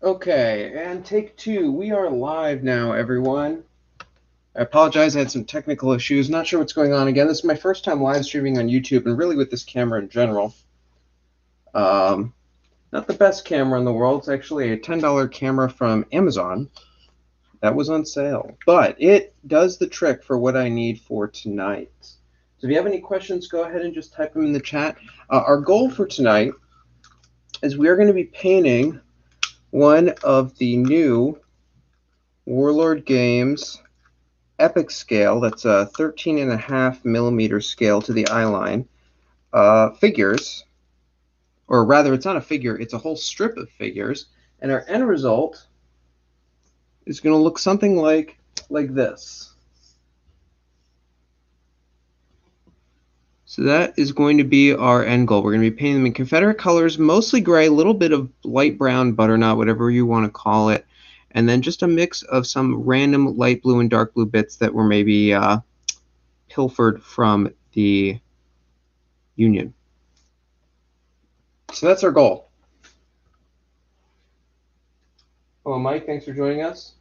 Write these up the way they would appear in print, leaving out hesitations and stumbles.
Okay, and take two. We are live now, everyone. I apologize, I had some technical issues. Not sure what's going on again. This is my first time live streaming on YouTube, and really with this camera in general. Not the best camera in the world. It's actually a $10 camera from Amazon. That was on sale. But it does the trick for what I need for tonight. So if you have any questions, go ahead and just type them in the chat. Our goal for tonight is we are going to be painting one of the new Warlord Games epic scale, that's a 13.5 millimeter scale to the eye line, figures, or rather it's not a figure, it's a whole strip of figures, and our end result is going to look something like this. So that is going to be our end goal. We're going to be painting them in Confederate colors, mostly gray, a little bit of light brown, butternut, whatever you want to call it, and then just a mix of some random light blue and dark blue bits that were maybe pilfered from the Union. So that's our goal. Hello, Mike. Thanks for joining us.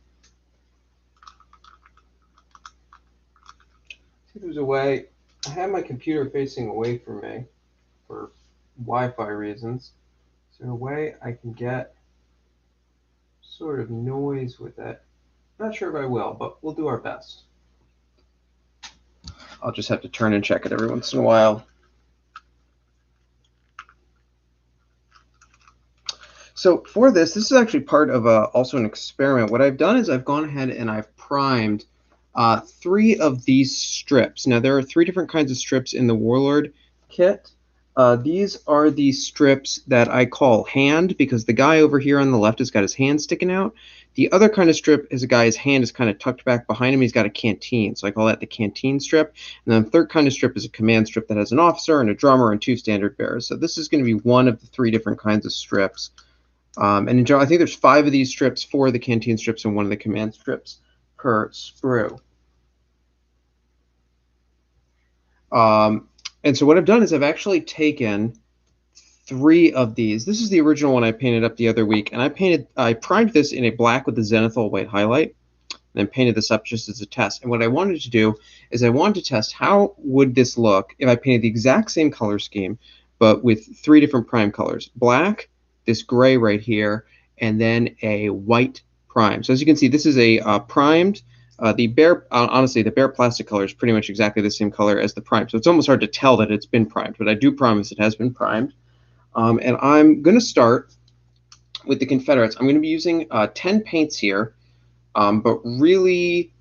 See if there's a way. I have my computer facing away from me for Wi-Fi reasons. Is there a way I can get sort of noise with it? Not sure if I will, but we'll do our best. I'll just have to turn and check it every once in a while. So for this is actually part of also an experiment. What I've done is I've gone ahead and I've primed 3 of these strips. Now there are 3 different kinds of strips in the Warlord kit. These are the strips that I call hand, because the guy over here on the left has got his hand sticking out. The other kind of strip is a guy's hand is kind of tucked back behind him. He's got a canteen, so I call that the canteen strip. And then the third kind of strip is a command strip that has an officer and a drummer and 2 standard bearers. So this is going to be one of the 3 different kinds of strips. And in general, I think there's 5 of these strips, 4 of the canteen strips, and 1 of the command strips per sprue. And so what I've done is I've actually taken 3 of these. This is the original one I painted up the other week, and I primed this in a black with a zenithal white highlight, and then painted this up just as a test. And what I wanted to do is I wanted to test how would this look if I painted the exact same color scheme, but with 3 different prime colors: black, this gray right here, and then a white prime. So as you can see, this is a primed. The bare, honestly, the bare plastic color is pretty much exactly the same color as the prime. So it's almost hard to tell that it's been primed, but I do promise it has been primed. And I'm going to start with the Confederates. I'm going to be using 10 paints here, but really,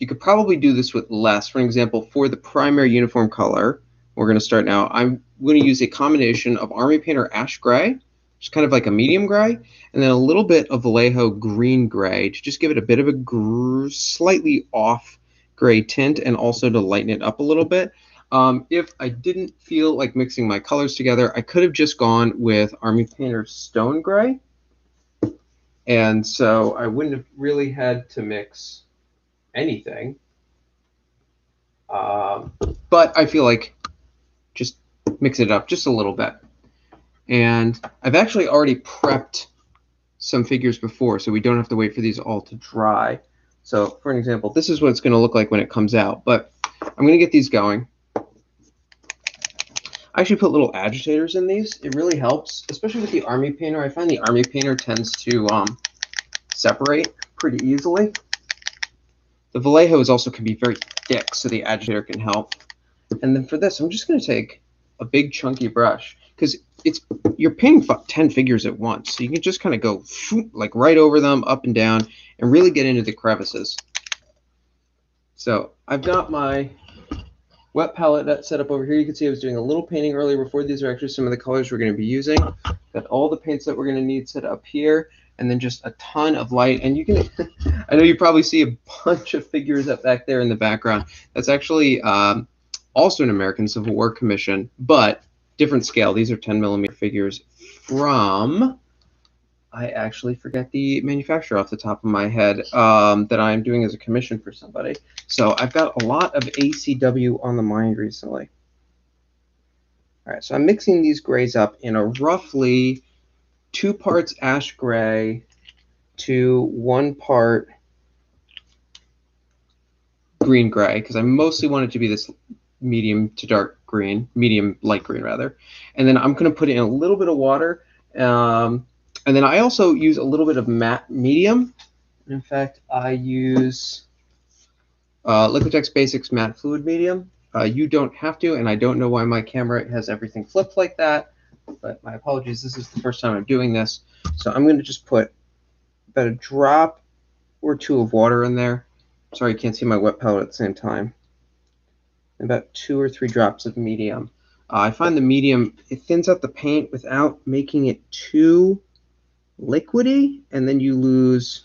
you could probably do this with less. For example, for the primary uniform color, we're going to start now. I'm going to use a combination of Army Painter Ash Gray, just kind of like a medium gray, and then a little bit of Vallejo green gray to just give it a bit of a slightly off gray tint, and also to lighten it up a little bit. If I didn't feel like mixing my colors together, I could have just gone with Army Painter Stone Gray, and so I wouldn't have really had to mix anything. But I feel like just mix it up just a little bit. And I've actually already prepped some figures before, so we don't have to wait for these all to dry. So for an example, this is what it's going to look like when it comes out. But I'm going to get these going. I actually put little agitators in these. It really helps, especially with the Army Painter. I find the Army Painter tends to separate pretty easily. The Vallejo also can be very thick, so the agitator can help. And then for this, I'm just going to take a big chunky brush, because you're painting 10 figures at once, so you can just kind of go like right over them, up and down, and really get into the crevices. So I've got my wet palette set up over here. You can see I was doing a little painting earlier before. These are actually some of the colors we're going to be using. Got all the paints that we're going to need set up here, and then just a ton of light. And you can, I know you probably see a bunch of figures up back there in the background. That's actually also an American Civil War commission, but different scale. These are 10 millimeter figures from, I actually forget the manufacturer off the top of my head, that I'm doing as a commission for somebody. So I've got a lot of ACW on the mind recently. All right, so I'm mixing these grays up in a roughly 2 parts ash gray, to 1 part green gray, because I mostly want it to be this medium to dark green, medium light green rather. And then I'm going to put in a little bit of water. And then I also use a little bit of matte medium. In fact, I use Liquitex Basics Matte Fluid Medium. You don't have to, and I don't know why my camera has everything flipped like that, but my apologies. This is the first time I'm doing this. So I'm going to just put about a drop or 2 of water in there. Sorry, you can't see my wet palette at the same time. About 2 or 3 drops of medium. I find the medium, it thins out the paint without making it too liquidy, and then you lose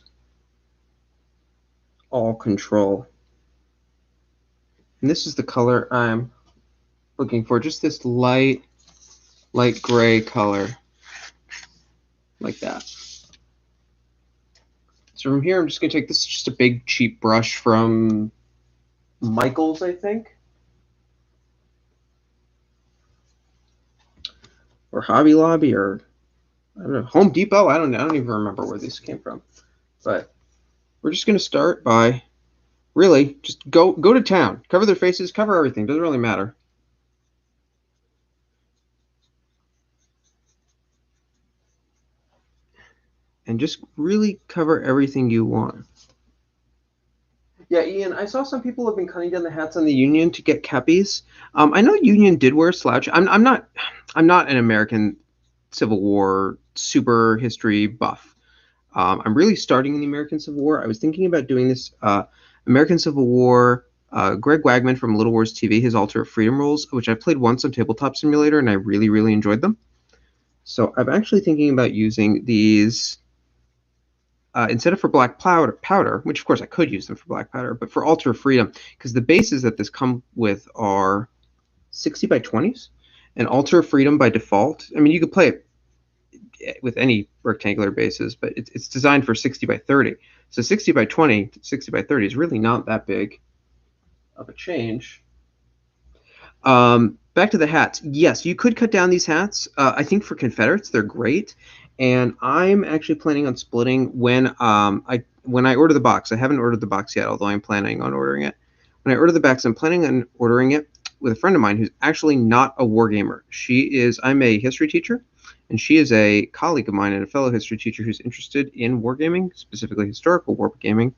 all control. And this is the color I'm looking for, just this light gray color, like that. So from here, I'm just going to take this, just a big cheap brush from Michael's, I think, or Hobby Lobby, or I don't know, Home Depot. I don't know. I don't even remember where these came from. But we're just going to start by really just go to town. Cover their faces, cover everything. Doesn't really matter. And just really cover everything you want. Yeah, Ian, I saw some people have been cutting down the hats on the Union to get cappies. I know Union did wear slouch. I'm not an American Civil War super history buff. I'm really starting in the American Civil War. I was thinking about doing this American Civil War. Greg Wagman from Little Wars TV, his Altar of Freedom rules, which I played once on Tabletop Simulator, and I really, really enjoyed them. So I'm actually thinking about using these instead of for black powder, which of course I could use them for black powder, but for Altar of Freedom, because the bases that this come with are 60 by 20s, and Altar of Freedom by default, I mean, you could play it with any rectangular bases, but it's designed for 60 by 30. So 60 by 20, 60 by 30 is really not that big of a change. Back to the hats. Yes, you could cut down these hats. I think for Confederates, they're great. And I'm actually planning on splitting when I order the box. I haven't ordered the box yet, although I'm planning on ordering it. When I order the box, I'm planning on ordering it with a friend of mine who's actually not a wargamer. I'm a history teacher, and she is a colleague of mine and a fellow history teacher who's interested in wargaming, specifically historical wargaming.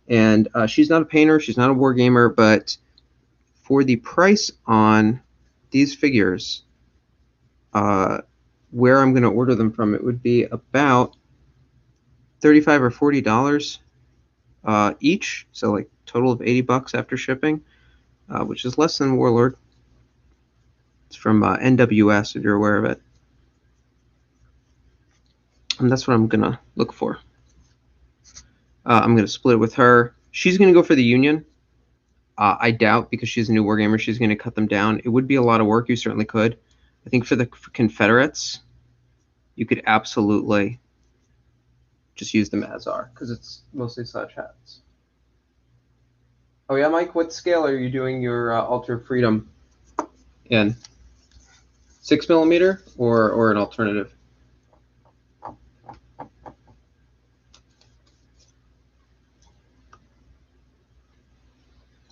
And she's not a painter, she's not a wargamer, but for the price on these figures, where I'm going to order them from, it would be about $35 or $40 each, so like total of $80 after shipping, which is less than Warlord. It's from NWS, if you're aware of it. And that's what I'm going to look for. I'm going to split it with her. She's going to go for the Union. I doubt, because she's a new wargamer, she's going to cut them down. It would be a lot of work. You certainly could. I think for Confederates, you could absolutely just use them as are, because it's mostly such hats. Oh yeah, Mike, what scale are you doing your Altar of Freedom in? 6mm or an alternative?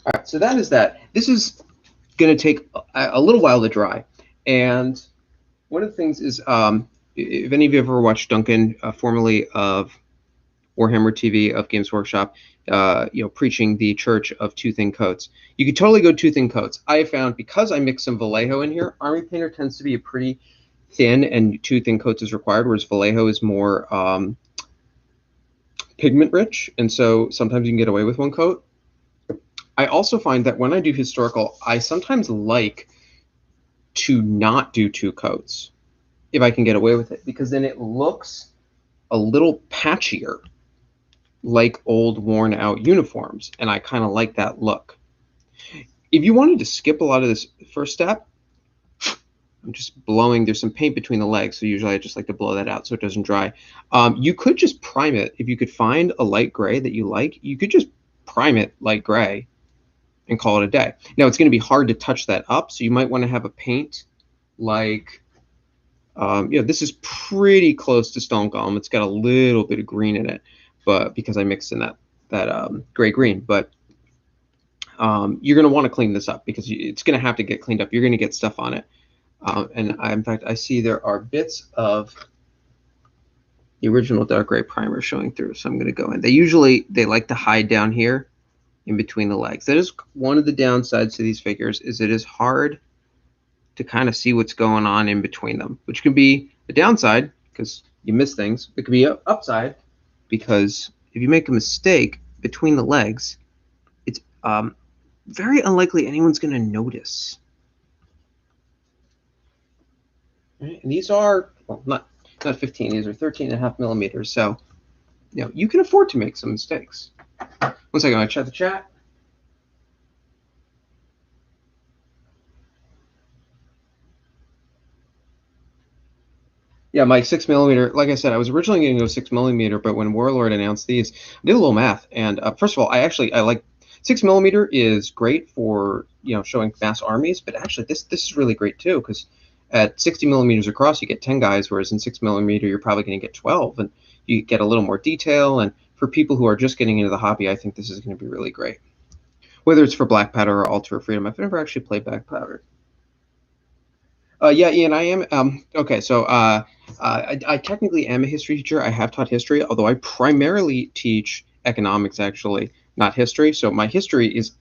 All right, so that is that. This is going to take a little while to dry. And one of the things is, if any of you have ever watched Duncan, formerly of Warhammer TV, of Games Workshop, preaching the Church of Two Thin Coats, you could totally go 2 thin coats. I have found, because I mix some Vallejo in here, Army Painter tends to be a pretty thin, and 2 thin coats is required, whereas Vallejo is more pigment rich, and so sometimes you can get away with 1 coat. I also find that when I do historical, I sometimes like to not do 2 coats if I can get away with it, because then it looks a little patchier, like old worn out uniforms, and I kind of like that look. If you wanted to skip a lot of this first step, I'm just blowing, there's some paint between the legs, so usually I just like to blow that out so it doesn't dry. You could just prime it. If you could find a light gray that you like, you could just prime it light gray and call it a day. Now, it's going to be hard to touch that up, so you might want to have a paint like, this is pretty close to Stone Golem. It's got a little bit of green in it. but because I mixed in that gray-green. But you're going to want to clean this up because it's going to have to get cleaned up. You're going to get stuff on it. In fact, I see there are bits of the original dark gray primer showing through, so I'm going to go in. They like to hide down here in between the legs. That is one of the downsides to these figures, is it is hard to kind of see what's going on in between them, which can be a downside because you miss things. It could be an upside because if you make a mistake between the legs, it's very unlikely anyone's going to notice. Right? And these are, well, not 15, these are 13.5 millimeters, so you can afford to make some mistakes. One second, I check the chat. Yeah, Mike, 6 millimeter. Like I said, I was originally going to go 6 millimeter, but when Warlord announced these, I did a little math. And first of all, I like 6 millimeter is great for showing mass armies, but actually this is really great too, because at 60 millimeters across, you get 10 guys, whereas in 6 millimeter, you're probably going to get 12, and you get a little more detail. And for people who are just getting into the hobby, I think this is going to be really great. Whether it's for Black Powder or Altar of Freedom, I've never actually played Black Powder. Yeah, Ian, I am. Okay, so I technically am a history teacher. I have taught history, although I primarily teach economics, actually, not history. So my history is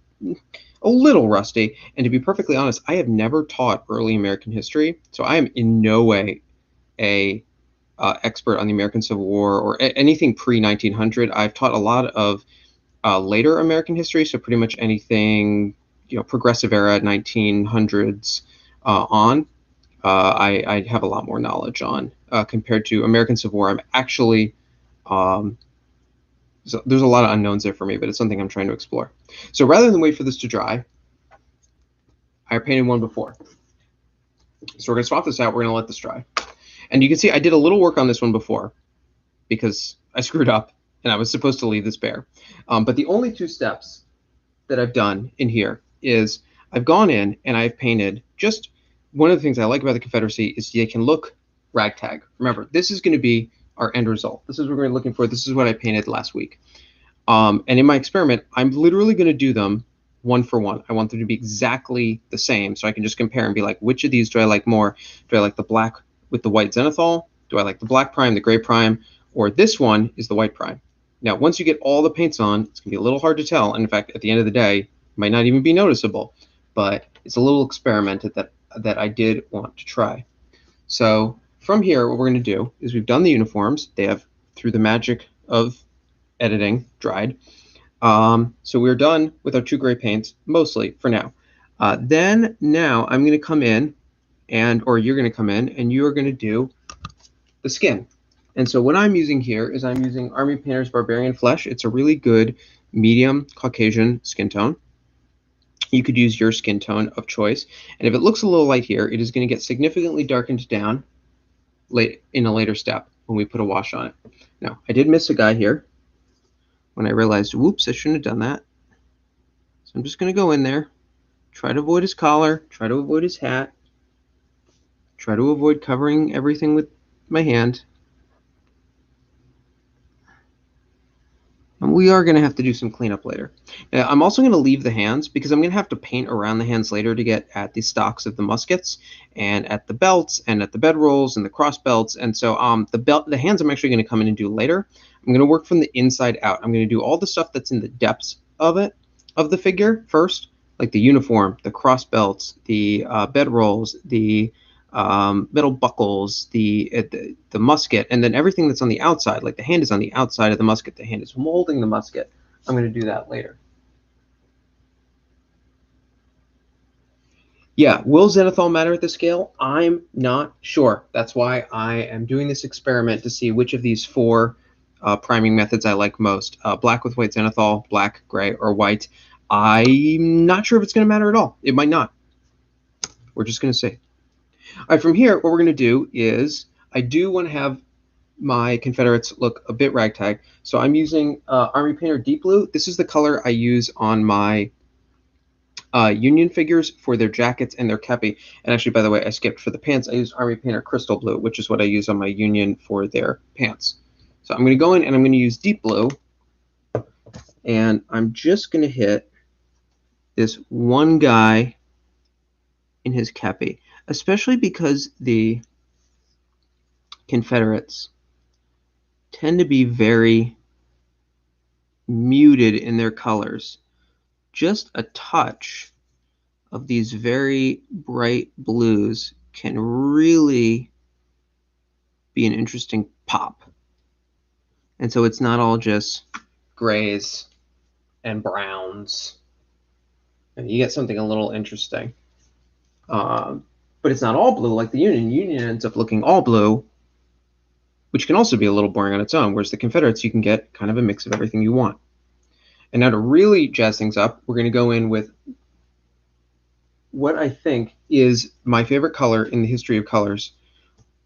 a little rusty. And to be perfectly honest, I have never taught early American history. So I am in no way a expert on the American Civil War or anything pre-1900. I've taught a lot of later American history, so pretty much anything, progressive era, 1900s on. I have a lot more knowledge on compared to American Civil War. I'm actually, so there's a lot of unknowns there for me, but it's something I'm trying to explore. So rather than wait for this to dry, I painted one before. So we're going to swap this out. We're going to let this dry. And you can see I did a little work on this one before because I screwed up and I was supposed to leave this bare. But the only two steps that I've done in here is I've gone in and I've painted just one of the things I like about the Confederacy is they can look ragtag. Remember, this is going to be our end result. This is what we're looking for. This is what I painted last week. And in my experiment, I'm literally going to do them one for one. I want them to be exactly the same so I can just compare and be like, which of these do I like more? Do I like the black with the white zenithal? Do I like the black prime, the gray prime? Or this one is the white prime. Now, once you get all the paints on, it's going to be a little hard to tell. And in fact, at the end of the day, it might not even be noticeable. But it's a little experiment that I did want to try. So from here, what we're going to do is we've done the uniforms. They have, through the magic of editing, dried. So we're done with our two gray paints, mostly for now. Then now I'm going to come in, or you're going to come in, and you are going to do the skin. And so what I'm using here is I'm using Army Painter's Barbarian Flesh. It's a really good medium Caucasian skin tone. You could use your skin tone of choice. And if it looks a little light here, it is going to get significantly darkened down in a later step when we put a wash on it. Now, I did miss a guy here when I realized, whoops, I shouldn't have done that. So I'm just going to go in there, try to avoid his collar, try to avoid his hat, try to avoid covering everything with my hand. And we are going to have to do some cleanup later. Now, I'm also going to leave the hands because I'm going to have to paint around the hands later to get at the stocks of the muskets and at the belts and at the bedrolls and the cross belts. And so the hands I'm actually going to come in and do later. I'm going to work from the inside out. I'm going to do all the stuff that's in the depths of the figure first, like the uniform, the cross belts, the bedrolls, the metal buckles, the musket, and then everything that's on the outside, like the hand is on the outside of the musket, the hand is molding the musket. I'm going to do that later. Yeah, will zenithal matter at the scale? I'm not sure. That's why I am doing this experiment to see which of these four priming methods I like most. Black with white zenithal, black, gray, or white. I'm not sure if it's going to matter at all. It might not. We're just going to see. All right, from here, what we're going to do is I do want to have my Confederates look a bit ragtag. So I'm using Army Painter Deep Blue. This is the color I use on my Union figures for their jackets and their kepi. And actually, by the way, I skipped for the pants. I use Army Painter Crystal Blue, which is what I use on my Union for their pants. So I'm going to go in and I'm going to use deep blue, and I'm just going to hit this one guy in his kepi, especially because the Confederates tend to be very muted in their colors. Just a touch of these very bright blues can really be an interesting pop. And so it's not all just grays and browns. And you get something a little interesting. But it's not all blue like the Union. Union ends up looking all blue, which can also be a little boring on its own, whereas the Confederates, you can get kind of a mix of everything you want. And now to really jazz things up, we're going to go in with what I think is my favorite color in the history of colors,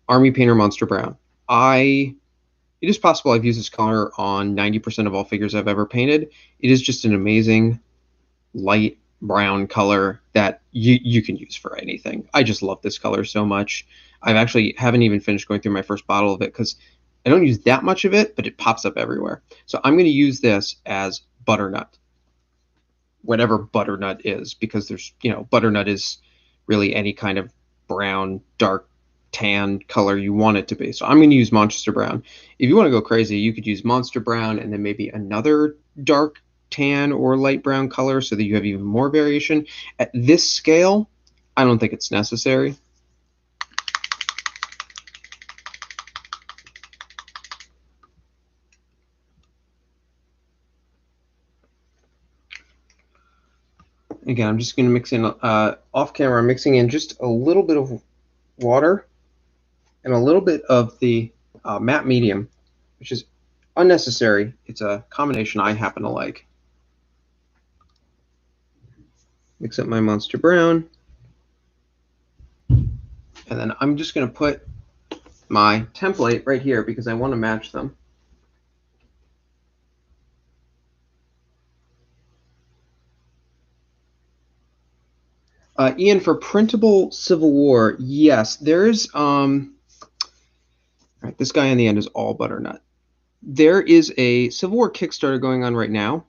Army Painter Monster Brown. It is possible I've used this color on 90% of all figures I've ever painted. It is just an amazing light brown color that you can use for anything. I just love this color so much. I've actually haven't even finished going through my first bottle of it because I don't use that much of it, but it pops up everywhere. So I'm going to use this as butternut, whatever butternut is, because there's, butternut is really any kind of brown, dark, tan color you want it to be. So I'm going to use Monster Brown. If you want to go crazy, you could use Monster Brown and then maybe another dark tan or light brown color so that you have even more variation. At this scale, I don't think it's necessary. Again, I'm just going to mix in, off camera, I'm mixing in just a little bit of water and a little bit of the matte medium, which is unnecessary. It's a combination I happen to like. Mix up my Monster Brown. And then I'm just going to put my template right here because I want to match them. Ian, for printable Civil War, yes, there's right, this guy on the end is all butternut. There is a Civil War Kickstarter going on right now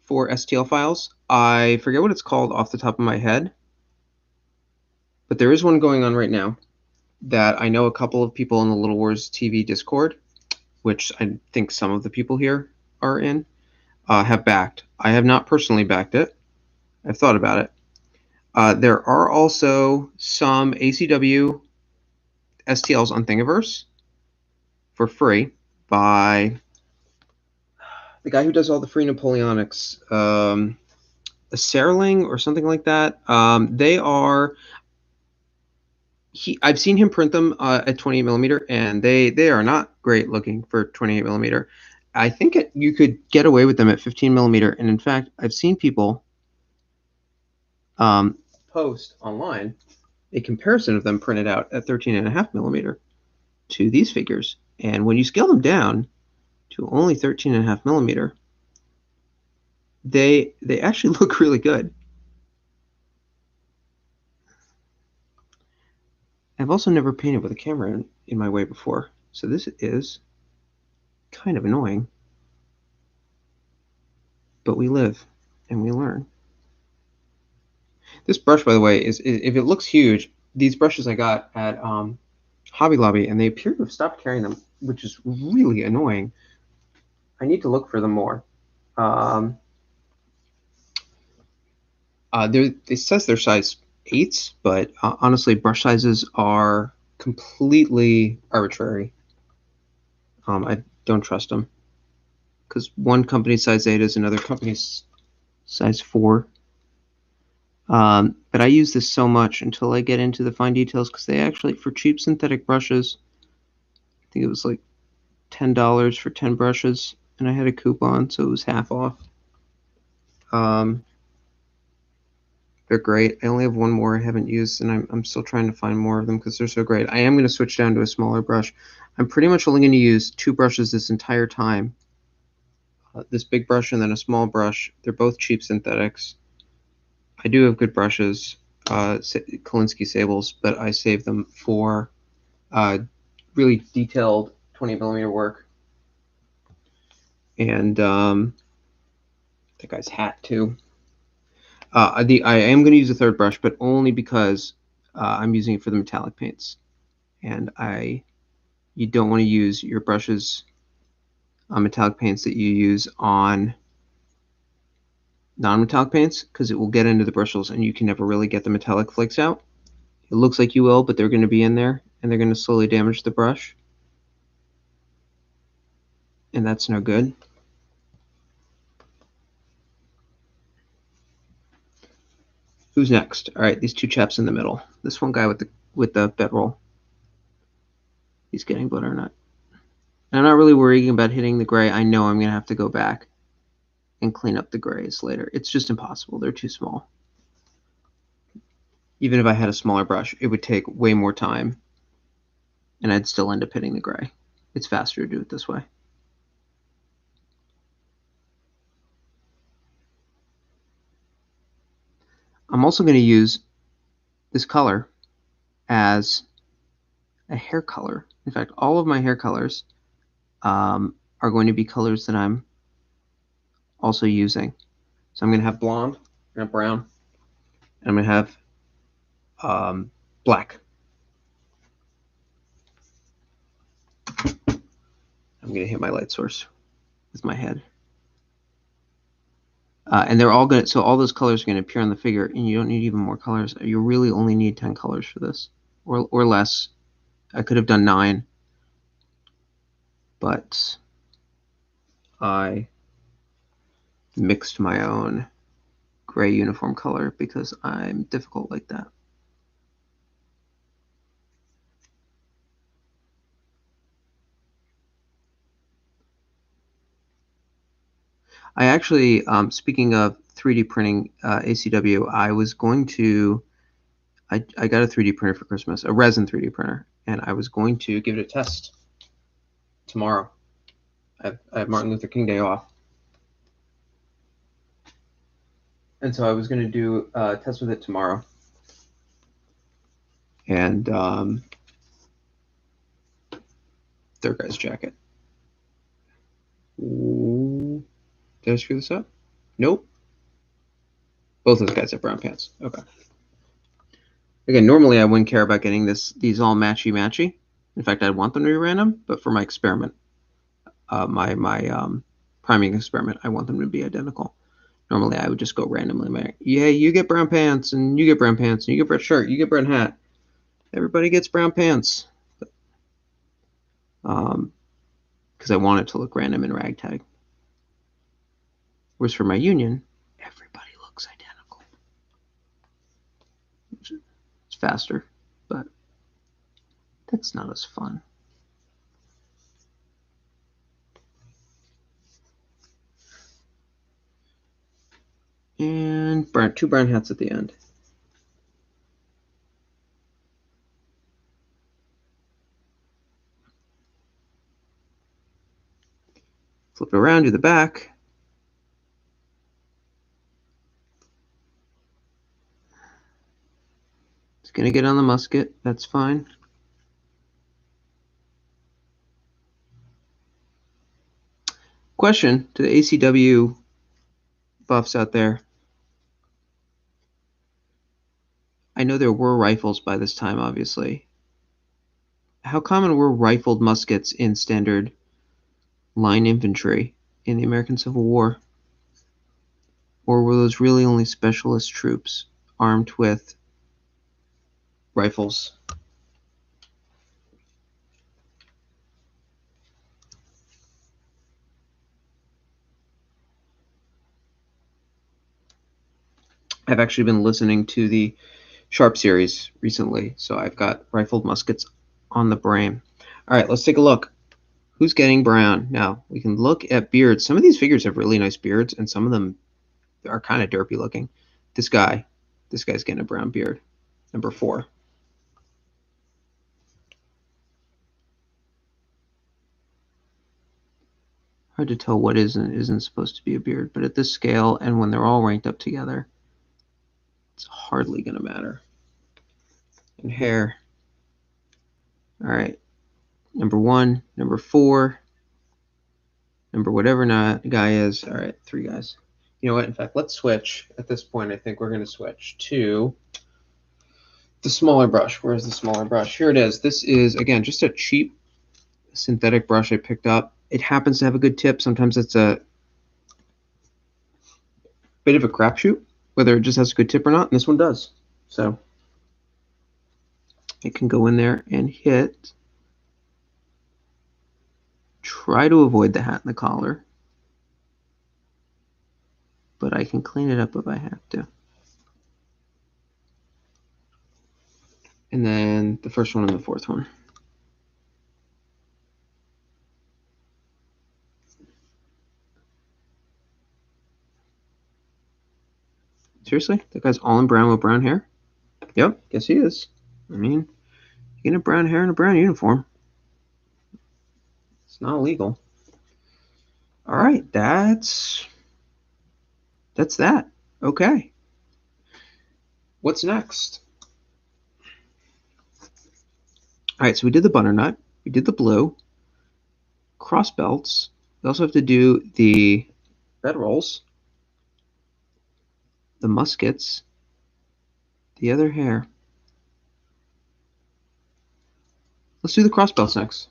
for STL files. I forget what it's called off the top of my head, but there is one going on right now that I know a couple of people in the Little Wars TV Discord, which I think some of the people here are in, have backed. I have not personally backed it. I've thought about it. There are also some ACW STLs on Thingiverse for free by the guy who does all the free Napoleonics, a Serling or something like that. They are. I've seen him print them at 28 millimeter, and they are not great looking for 28 millimeter. I think you could get away with them at 15 millimeter, and in fact, I've seen people post online a comparison of them printed out at 13.5 millimeter to these figures, and when you scale them down to only 13.5 millimeter, they actually look really good. I've also never painted with a camera in my way before, so this is kind of annoying. But we live and we learn. This brush, by the way, is if it looks huge, these brushes I got at Hobby Lobby, and they appear to have stopped carrying them, which is really annoying. I need to look for them more. It says they're size 8s, but honestly, brush sizes are completely arbitrary. I don't trust them because one company's size 8 is another company's size 4. But I use this so much until I get into the fine details because they actually, for cheap synthetic brushes, I think it was like $10 for 10 brushes, and I had a coupon, so it was half off. They're great. I only have one more I haven't used, and I'm still trying to find more of them because they're so great. I am going to switch down to a smaller brush. I'm pretty much only going to use 2 brushes this entire time. This big brush and then a small brush. They're both cheap synthetics. I do have good brushes, Kolinsky Sables, but I save them for really detailed 20 millimeter work. and that guy's hat too. I am going to use a third brush, but only because I'm using it for the metallic paints, and you don't want to use your brushes on metallic paints that you use on non-metallic paints, because it will get into the bristles and you can never really get the metallic flakes out. It looks like you will, but they're going to be in there and they're going to slowly damage the brush, and that's no good. Who's next? All right, these two chaps in the middle. This one guy with the bedroll. He's getting butternut. I'm not really worrying about hitting the gray. I know I'm going to have to go back and clean up the grays later. It's just impossible. They're too small. Even if I had a smaller brush, it would take way more time, and I'd still end up hitting the gray. It's faster to do it this way. I'm also going to use this color as a hair color. In fact, all of my hair colors are going to be colors that I'm also using. So I'm going to have blonde, I'm going to have brown, and I'm going to have black. I'm going to hit my light source with my head. And they're all going to, so all those colors are going to appear on the figure, and you don't need even more colors. You really only need 10 colors for this, or less. I could have done 9, but I mixed my own gray uniform color because I'm difficult like that. I actually, speaking of 3D printing ACW, I was going to, I got a 3D printer for Christmas, a resin 3D printer, and I was going to give it a test tomorrow. I have Martin Luther King Day off. And so I was going to do a test with it tomorrow. And third guy's jacket. Ooh. Did I screw this up? Nope. Both those guys have brown pants. Okay. Again, normally I wouldn't care about getting these all matchy-matchy. In fact, I'd want them to be random, but for my experiment, my priming experiment, I want them to be identical. Normally I would just go randomly. Yeah, you get brown pants, and you get brown pants, and you get brown shirt, you get brown hat. Everybody gets brown pants. Because I want it to look random in ragtag. Whereas for my union, everybody looks identical. It's faster, but that's not as fun. And two brown hats at the end. Flip it around, do the back. It's going to get on the musket. That's fine. Question to the ACW buffs out there. I know there were rifles by this time, obviously. How common were rifled muskets in standard line infantry in the American Civil War? Or were those really only specialist troops armed with rifles? I've actually been listening to the Sharp series recently, so I've got rifled muskets on the brain. All right, let's take a look. Who's getting brown? Now, we can look at beards. Some of these figures have really nice beards, and some of them are kind of derpy looking. This guy's getting a brown beard. Number 4. Hard to tell what is and isn't supposed to be a beard, but at this scale and when they're all ranked up together, it's hardly going to matter. And hair. All right. Number 1, number 4. Remember, whatever guy is. All right, 3 guys. You know what? In fact, let's switch. At this point, I think we're going to switch to the smaller brush. Where's the smaller brush? Here it is. This is, again, just a cheap synthetic brush I picked up. It happens to have a good tip. Sometimes it's a bit of a crapshoot, whether it just has a good tip or not, and this one does. So it can go in there and hit. Try to avoid the hat and the collar, but I can clean it up if I have to. And then the first one and the fourth one. Seriously? That guy's all in brown with brown hair? Yep, guess he is. I mean, you get a brown hair and a brown uniform. It's not illegal. All right, that's that. Okay. What's next? All right, so we did the butternut. We did the blue. Cross belts. We also have to do the bedrolls, the muskets, the other hair. Let's do the cross belts next.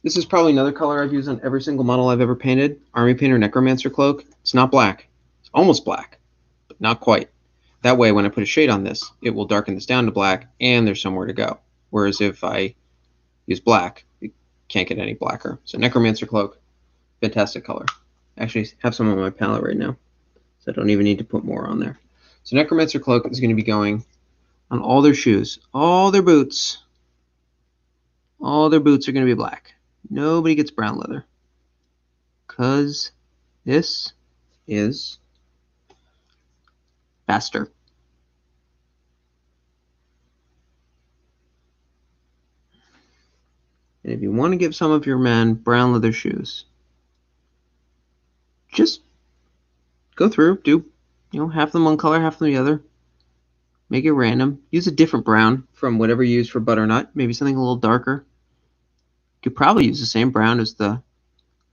This is probably another color I've used on every single model I've ever painted. Army Painter Necromancer Cloak. It's not black. It's almost black, but not quite. That way, when I put a shade on this, it will darken this down to black, and there's somewhere to go. Whereas if I use black, you can't get any blacker. So Necromancer Cloak, fantastic color. Actually, I have some on my palette right now, so I don't even need to put more on there. So Necromancer Cloak is going to be going on all their shoes, all their boots. All their boots are going to be black. Nobody gets brown leather, because this is faster. And if you want to give some of your men brown leather shoes, just go through, do, half them one color, half them the other. Make it random. Use a different brown from whatever you use for butternut. Maybe something a little darker. You could probably use the same brown as the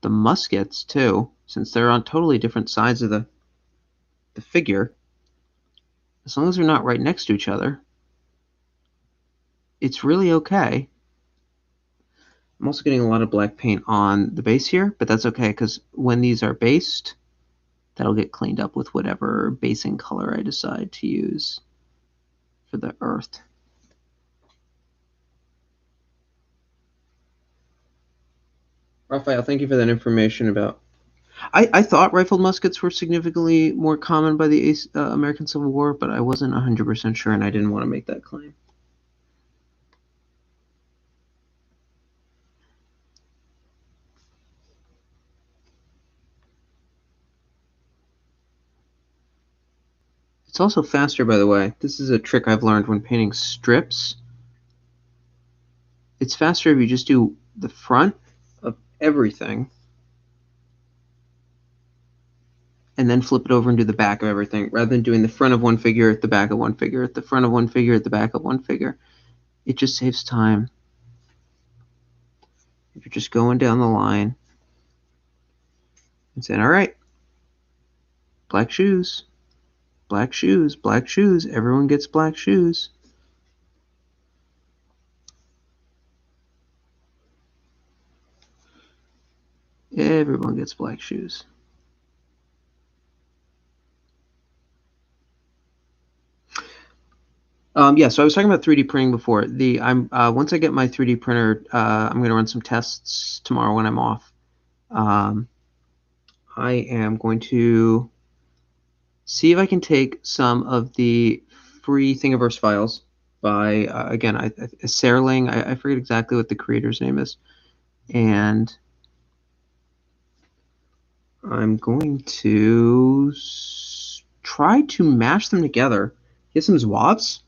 muskets too, since they're on totally different sides of the figure. As long as they're not right next to each other, it's really okay. I'm also getting a lot of black paint on the base here, but that's okay, because when these are based, that'll get cleaned up with whatever basing color I decide to use for the earth. Raphael, thank you for that information about... I thought rifled muskets were significantly more common by the American Civil War, but I wasn't 100% sure, and I didn't want to make that claim. It's also faster, by the way. This is a trick I've learned when painting strips. It's faster if you just do the front of everything and then flip it over and do the back of everything, rather than doing the front of one figure at the back of one figure, at the front of one figure at the back of one figure. It just saves time. If you're just going down the line and saying, all right, black shoes, black shoes, black shoes, everyone gets black shoes. Everyone gets black shoes. Yeah, so I was talking about 3D printing before. Once I get my 3D printer, I'm going to run some tests tomorrow when I'm off. I am going to see if I can take some of the free Thingiverse files by, again, Serling, I forget exactly what the creator's name is, and I'm going to try to mash them together, get some zwabs,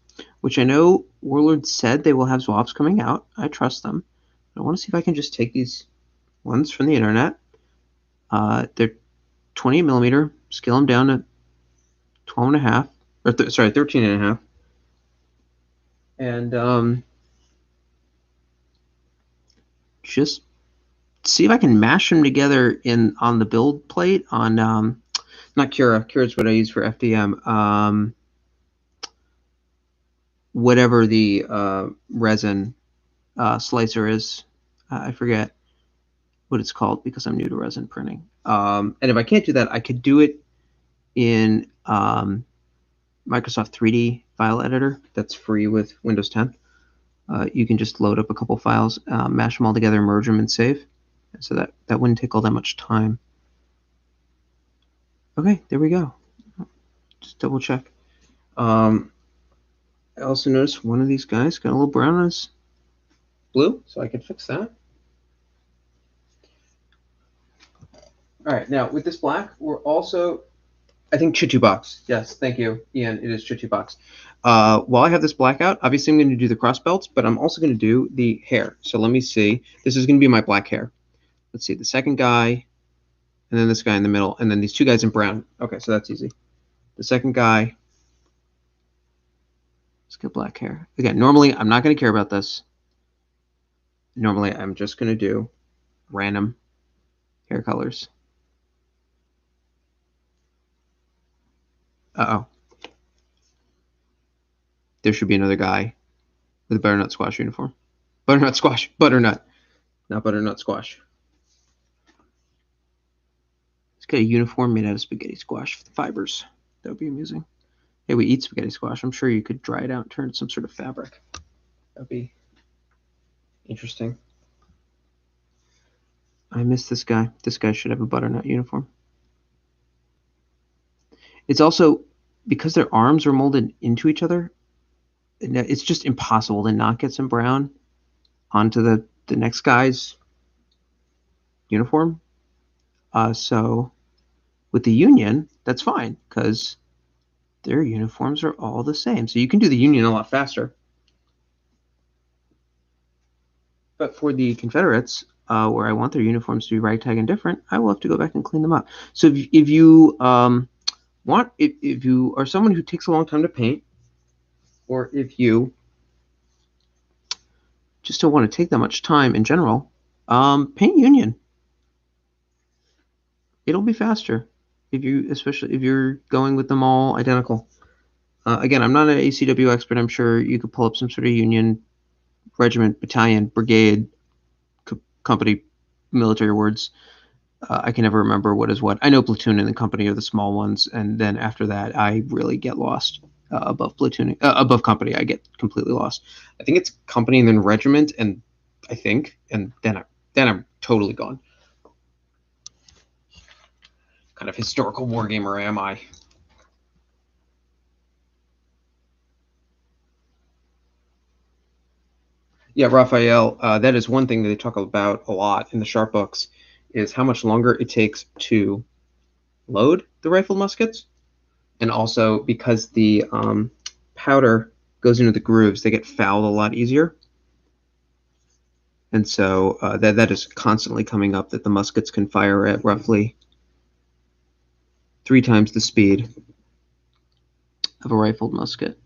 which I know Warlord said they will have zwabs coming out. I trust them. I want to see if I can just take these ones from the internet. They're 28 millimeter, scale them down to 12 and a half, or sorry, 13 and a half. And just see if I can mash them together on the build plate on not Cura. Cura is what I use for FDM. Whatever the resin slicer is, I forget what it's called because I'm new to resin printing. And if I can't do that, I could do it in Microsoft 3D file editor. That's free with Windows 10. You can just load up a couple files, mash them all together, merge them, and save. So that wouldn't take all that much time. Okay, there we go. Just double check. I also noticed one of these guys got a little brown on his blue, so I can fix that. All right, now with this black, we're also, I think, Chitu box. Yes, thank you, Ian. It is Chitu box. While I have this black out, obviously I'm going to do the cross belts, but I'm also going to do the hair. So let me see. This is going to be my black hair. Let's see, the second guy, and then this guy in the middle, and then these two guys in brown. Okay, so that's easy. The second guy, let's get black hair. Again, normally I'm not going to care about this. Normally I'm just going to do random hair colors. Uh-oh. There should be another guy with a butternut squash uniform. Butternut squash. Butternut. Not butternut squash. He's got a uniform made out of spaghetti squash fibers. That would be amusing. Hey, we eat spaghetti squash. I'm sure you could dry it out and turn it some sort of fabric. That would be interesting. I miss this guy. This guy should have a butternut uniform. It's also, because their arms are molded into each other, it's just impossible to not get some brown onto the next guy's uniform. So with the Union, that's fine because their uniforms are all the same. So you can do the Union a lot faster. But for the Confederates, where I want their uniforms to be ragtag and different, I will have to go back and clean them up. So if you if you are someone who takes a long time to paint, or if you just don't want to take that much time in general, paint Union. It'll be faster especially if you're going with them all identical. Again, I'm not an ACW expert. I'm sure you could pull up some sort of Union regiment, battalion, brigade, company, military words. I can never remember what is what. I know platoon and the company are the small ones, and then after that, I really get lost. Above platooning, above company, I get completely lost. I think it's company and then regiment, and I think, and then I'm totally gone. Kind of historical wargamer am I? Yeah, Raphael, that is one thing that they talk about a lot in the sharp books, is how much longer it takes to load the rifled muskets. And also because the powder goes into the grooves, they get fouled a lot easier. And so that is constantly coming up, that the muskets can fire at roughly 3 times the speed of a rifled musket.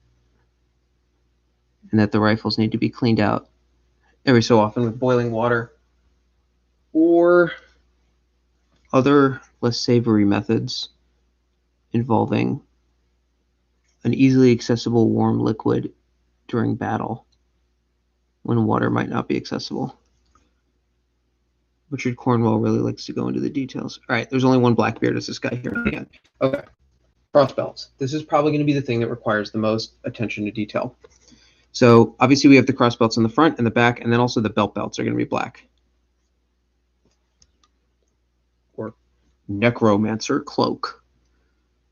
And that the rifles need to be cleaned out every so often with boiling water or other less savory methods involving an easily accessible warm liquid during battle when water might not be accessible. Richard Cornwell really likes to go into the details. All right, there's only one Blackbeard as this guy here. Okay, cross belts. This is probably going to be the thing that requires the most attention to detail. So obviously we have the cross belts in the front and the back, and then also the belt belts are going to be black. Or necromancer cloak.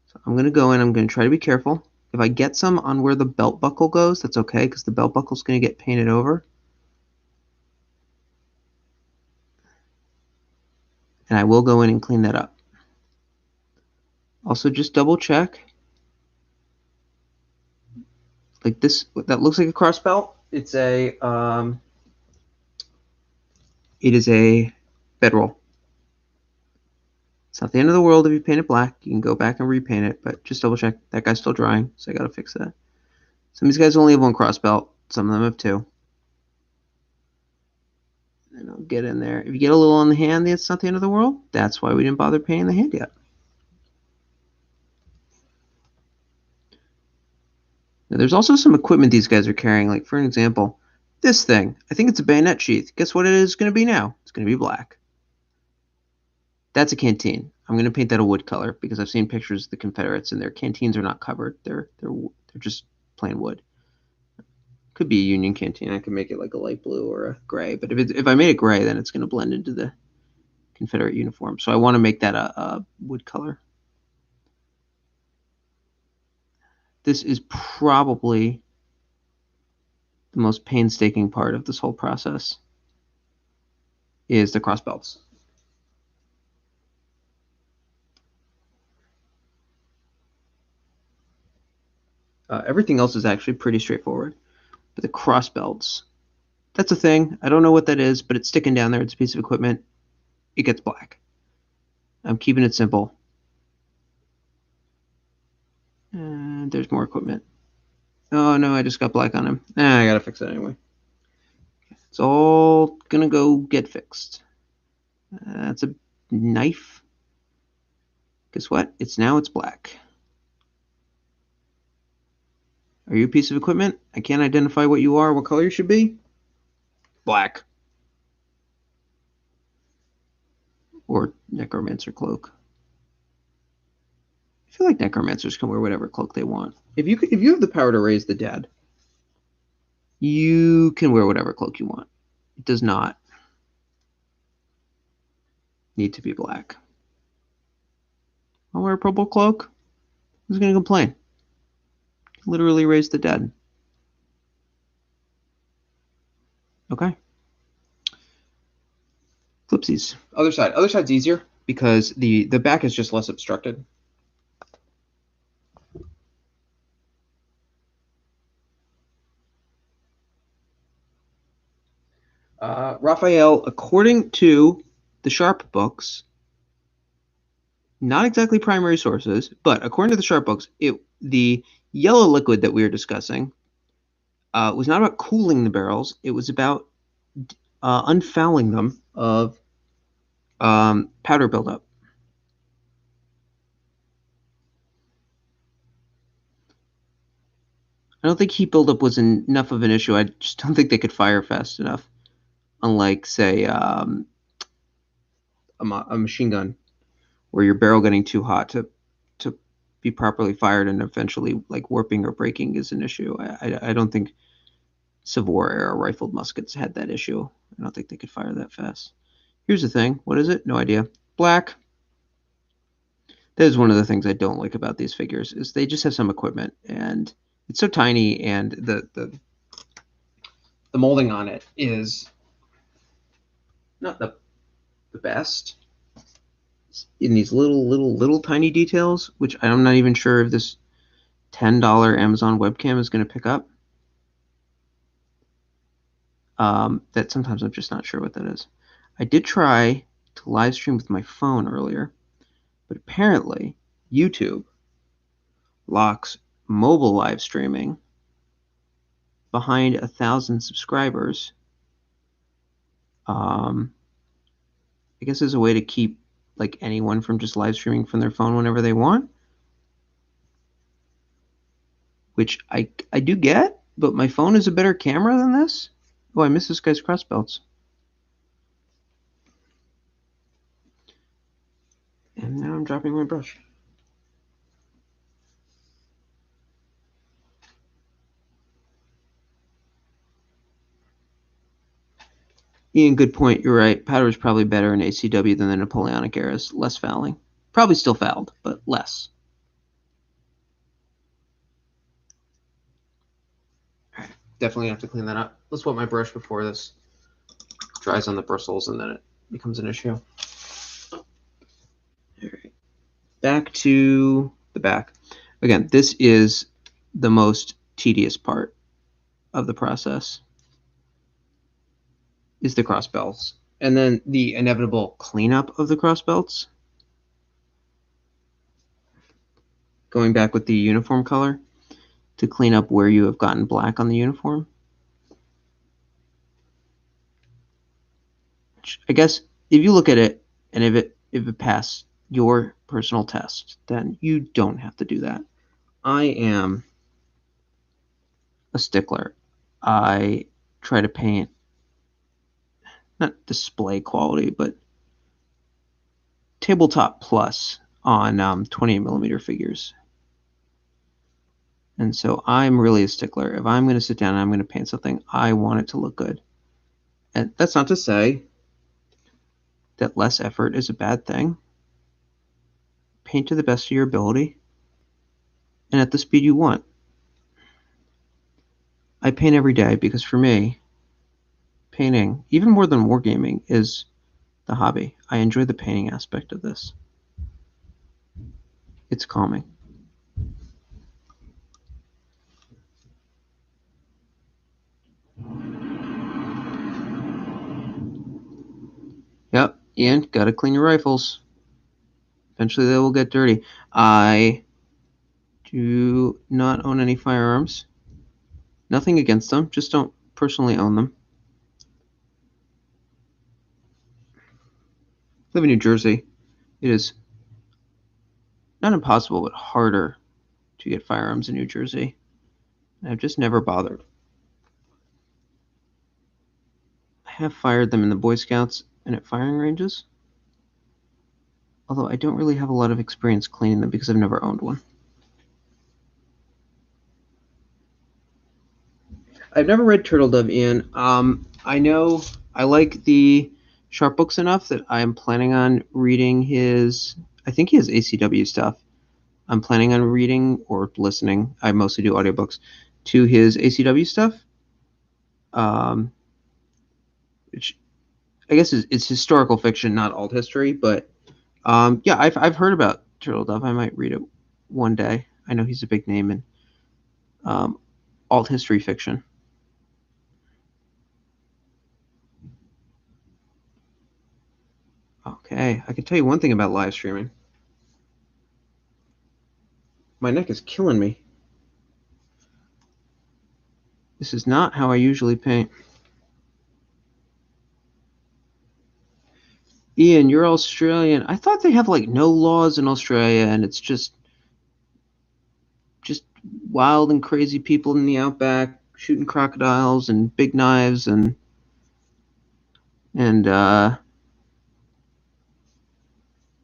So I'm going to go in. I'm going to try to be careful. If I get some on where the belt buckle goes, that's okay, because the belt buckle is going to get painted over. And I will go in and clean that up. Also, just double check. Like this, that looks like a cross belt. It is a bedroll. It's not the end of the world if you paint it black. You can go back and repaint it, but just double check. That guy's still drying, so I got to fix that. Some of these guys only have 1 cross belt. Some of them have 2. And I'll get in there. If you get a little on the hand, it's not the end of the world. That's why we didn't bother painting the hand yet. Now, there's also some equipment these guys are carrying. Like, for an example, this thing. I think it's a bayonet sheath. Guess what it is going to be now? It's going to be black. That's a canteen. I'm going to paint that a wood color because I've seen pictures of the Confederates and their canteens are not covered. They're just plain wood. Could be a Union canteen. I could make it like a light blue or a gray. But if I made it gray, then it's going to blend into the Confederate uniform. So I want to make that a wood color. This is probably the most painstaking part of this whole process is the cross belts. Everything else is actually pretty straightforward. But the cross belts, that's a thing. I don't know what that is, but it's sticking down there. It's a piece of equipment. It gets black. I'm keeping it simple. And there's more equipment. Oh no, I just got black on him. I gotta fix it anyway. It's all gonna go get fixed. That's a knife. Guess what? It's black. Are you a piece of equipment? I can't identify what you are, what color you should be. Black. Or necromancer cloak. I feel like necromancers can wear whatever cloak they want. If you have the power to raise the dead, you can wear whatever cloak you want. It does not need to be black. I'll wear a purple cloak. Who's going to complain? Literally raise the dead. Okay. Flipsies. Other side. Other side's easier because the back is just less obstructed. Raphael, according to the Sharp books, not exactly primary sources, but according to the Sharp books, the yellow liquid that we were discussing was not about cooling the barrels. It was about unfouling them of powder buildup. I don't think heat buildup was enough of an issue. I just don't think they could fire fast enough. Unlike, say, a machine gun, where your barrel getting too hot to be properly fired and eventually like warping or breaking is an issue. I don't think Civil War era rifled muskets had that issue. I don't think they could fire that fast. Here's the thing. What is it? No idea. Black. That is one of the things I don't like about these figures is they just have some equipment and it's so tiny and the molding on it is not the best in these little tiny details, which I'm not even sure if this $10 Amazon webcam is going to pick up. That sometimes I'm just not sure what that is. I did try to live stream with my phone earlier, but apparently YouTube locks mobile live streaming behind 1,000 subscribers. I guess there's a way to keep like anyone from just live streaming from their phone whenever they want, which I do get, but my phone is a better camera than this. Oh, I miss this guy's crossbelts. And now I'm dropping my brush. Ian, good point. You're right. Powder is probably better in ACW than the Napoleonic eras. Less fouling. Probably still fouled, but less. All right. Definitely have to clean that up. Let's wet my brush before this dries on the bristles and then it becomes an issue. All right. Back to the back. Again, this is the most tedious part of the process. Is the cross belts, and then the inevitable cleanup of the cross belts. Going back with the uniform color to clean up where you have gotten black on the uniform. match. I guess if you look at it and if it passed your personal test, then you don't have to do that. I am a stickler. I try to paint not display quality, but tabletop plus on 28mm figures. And so I'm really a stickler. If I'm going to sit down and I'm going to paint something, I want it to look good. And that's not to say that less effort is a bad thing. Paint to the best of your ability and at the speed you want. I paint every day because for me, painting, even more than wargaming, is the hobby. I enjoy the painting aspect of this. It's calming. Yep, Ian, gotta clean your rifles. Eventually they will get dirty. I do not own any firearms. Nothing against them, just don't personally own them. I live in New Jersey. It is not impossible, but harder to get firearms in New Jersey. I've just never bothered. I have fired them in the Boy Scouts and at firing ranges, although I don't really have a lot of experience cleaning them because I've never owned one. I've never read Turtle Dove, Ian. I know I like the Sharp books enough that I'm planning on reading his, I think he has ACW stuff. I'm planning on reading or listening, I mostly do audiobooks, to his ACW stuff. Which I guess it's historical fiction, not alt history, but yeah, I've heard about Turtle Dove. I might read it one day. I know he's a big name in alt history fiction. Okay, I can tell you one thing about live streaming. My neck is killing me. This is not how I usually paint. Ian, you're Australian. I thought they have like no laws in Australia and it's just wild and crazy people in the outback shooting crocodiles and big knives and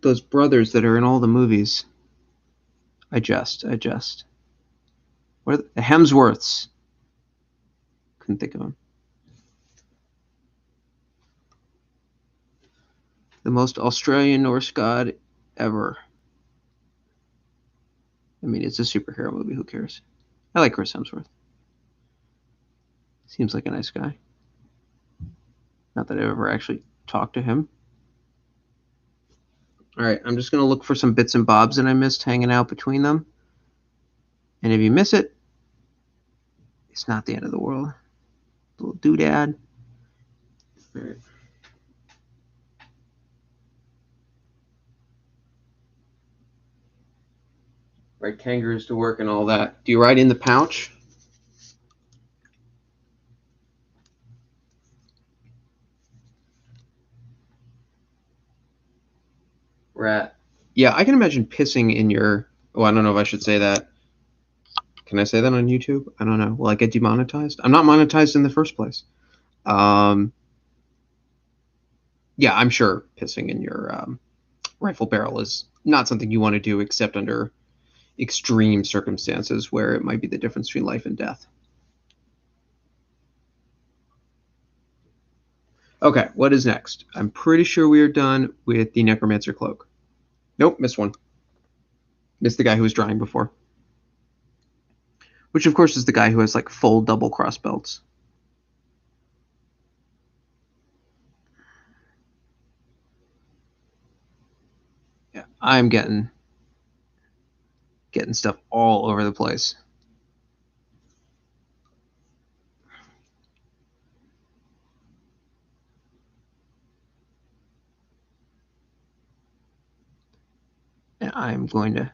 those brothers that are in all the movies. I jest. What are the Hemsworths? Couldn't think of them. The most Australian Norse god ever. I mean, it's a superhero movie. Who cares? I like Chris Hemsworth. Seems like a nice guy. Not that I've ever actually talked to him. All right, I'm just going to look for some bits and bobs that I missed hanging out between them. And if you miss it, it's not the end of the world. Little doodad. All right. Ride kangaroos to work and all that. Do you ride in the pouch? Rat. Yeah, I can imagine pissing in your... Oh, I don't know if I should say that. Can I say that on YouTube? I don't know. Will I get demonetized? I'm not monetized in the first place. Yeah, I'm sure pissing in your rifle barrel is not something you want to do except under extreme circumstances where it might be the difference between life and death. Okay, what is next? I'm pretty sure we are done with the Necromancer Cloak. Nope, missed one. Missed the guy who was drawing before. Which, of course, is the guy who has, like, full double cross belts. Yeah, I'm getting stuff all over the place. And I'm going to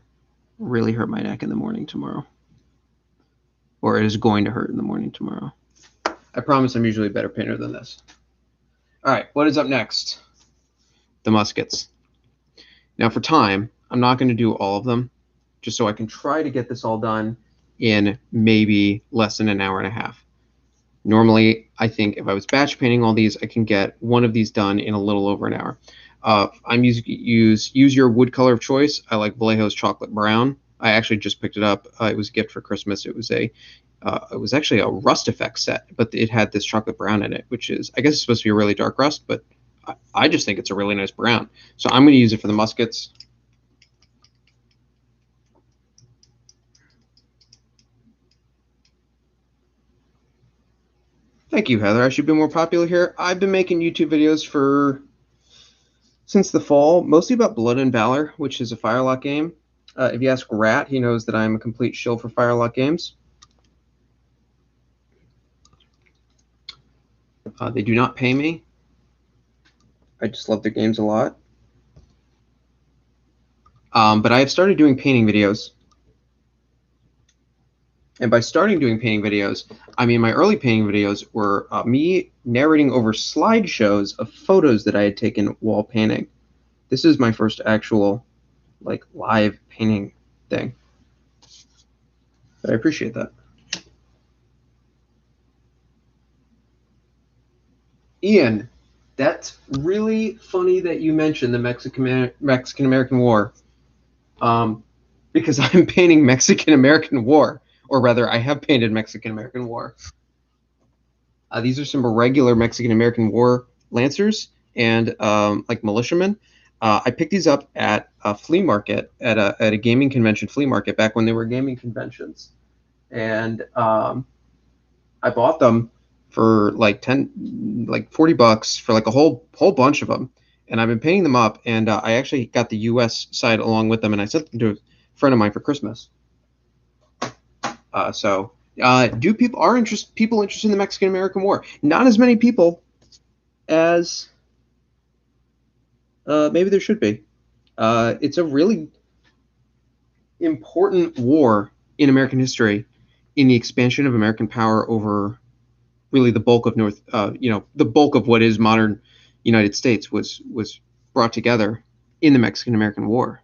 really hurt my neck in the morning tomorrow. Or it is going to hurt in the morning tomorrow. I promise I'm usually a better painter than this. All right, what is up next? The muskets. Now for time, I'm not going to do all of them, just so I can try to get this all done in maybe less than an hour and a half. Normally, I think if I was batch painting all these, I can get one of these done in a little over an hour. I'm use your wood color of choice. I like Vallejo's chocolate brown. I actually just picked it up. It was a gift for Christmas. It was actually a rust effect set, but it had this chocolate brown in it, which is, I guess it's supposed to be a really dark rust, but I just think it's a really nice brown. So I'm going to use it for the muskets. Thank you, Heather. I should be more popular here. I've been making YouTube videos since the fall, mostly about Blood and Valor, which is a Firelock game. If you ask Rat, he knows that I'm a complete shill for Firelock games. They do not pay me. I just love their games a lot. But I have started doing painting videos. And by starting doing painting videos, I mean my early painting videos were me narrating over slideshows of photos that I had taken while painting. This is my first actual live painting thing. But I appreciate that. Ian, that's really funny that you mentioned the Mexican-American War, because I'm painting Mexican-American War, or rather, I have painted Mexican-American War. These are some regular Mexican-American War Lancers and like militiamen. I picked these up at a flea market, at a gaming convention flea market back when they were gaming conventions, and I bought them for like 40 bucks for like a whole bunch of them, and I've been painting them up. And I actually got the U.S. side along with them, and I sent them to a friend of mine for Christmas. Do people interested in the Mexican American War? Not as many people as maybe there should be. It's a really important war in American history, in the expansion of American power over really the bulk of the bulk of what is modern United States was brought together in the Mexican American War.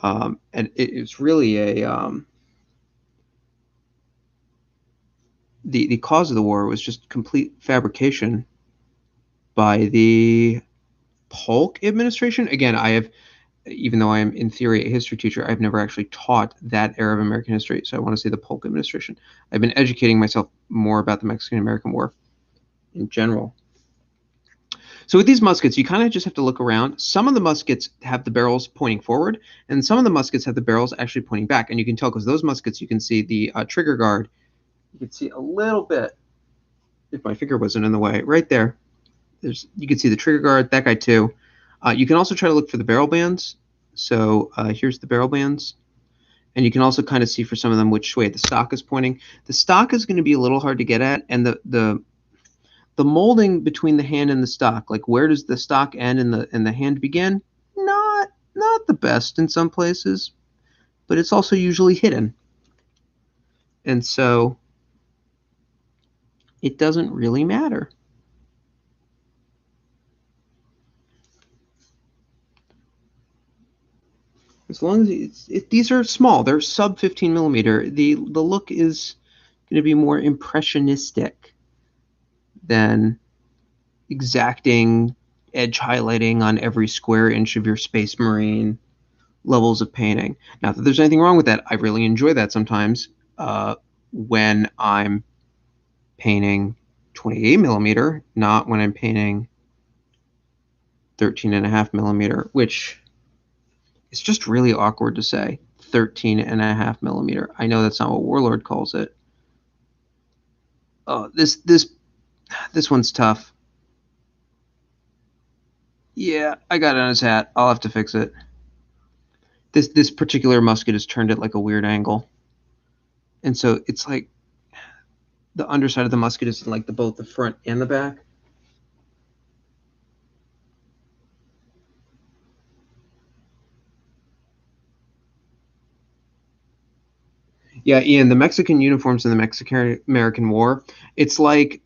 And it's really the cause of the war was just complete fabrication by the Polk administration. Again, even though I am in theory a history teacher, I've never actually taught that era of American history, so I want to say the Polk administration. I've been educating myself more about the Mexican American War in general. So with these muskets, you kind of just have to look around. Some of the muskets have the barrels pointing forward, and some of the muskets have the barrels actually pointing back. And you can tell because those muskets, you can see the trigger guard. You can see a little bit, if my finger wasn't in the way, right there. You can see the trigger guard, that guy too. You can also try to look for the barrel bands. So here's the barrel bands. And you can also kind of see for some of them which way the stock is pointing. The stock is going to be a little hard to get at, and the molding between the hand and the stock, like where does the stock end and the hand begin? Not the best in some places, but it's also usually hidden. And so it doesn't really matter. As long as these are small, they're sub 15 millimeter. The look is going to be more impressionistic than exacting edge highlighting on every square inch of your Space Marine levels of painting. Not that there's anything wrong with that. I really enjoy that sometimes when I'm painting 28 millimeter, not when I'm painting 13.5 millimeter, which is just really awkward to say. 13.5 millimeter. I know that's not what Warlord calls it. Oh, this one's tough. Yeah, I got it on his hat. I'll have to fix it. This particular musket is turned at like a weird angle, and so it's like the underside of the musket is in like both the front and the back. Yeah, Ian, the Mexican uniforms in the Mexican American War, it's like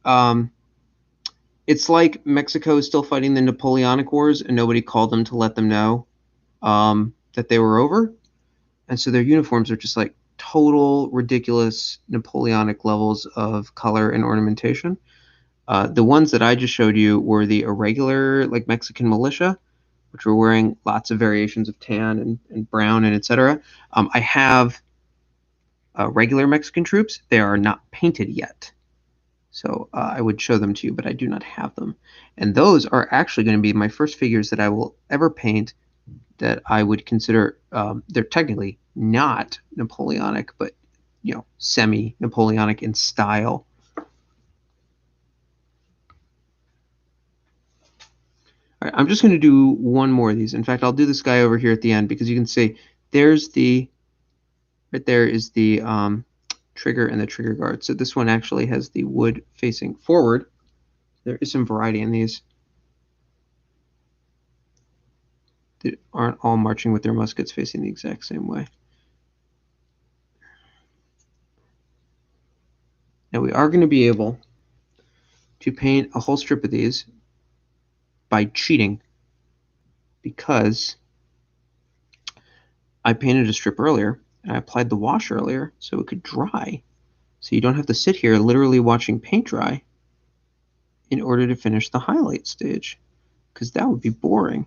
It's like Mexico is still fighting the Napoleonic Wars, and nobody called them to let them know that they were over. And so their uniforms are just like total ridiculous Napoleonic levels of color and ornamentation. The ones that I just showed you were the irregular, like Mexican militia, which were wearing lots of variations of tan and brown and etc. I have regular Mexican troops. They are not painted yet. So I would show them to you, but I do not have them. And those are actually going to be my first figures that I will ever paint that I would consider, they're technically not Napoleonic, but, you know, semi-Napoleonic in style. All right, I'm just going to do one more of these. In fact, I'll do this guy over here at the end because you can see there's the, right there is the trigger and the trigger guard. So this one actually has the wood facing forward. There is some variety in these. They aren't all marching with their muskets facing the exact same way. Now we are going to be able to paint a whole strip of these by cheating because I painted a strip earlier and I applied the wash earlier so it could dry. So you don't have to sit here literally watching paint dry in order to finish the highlight stage, because that would be boring.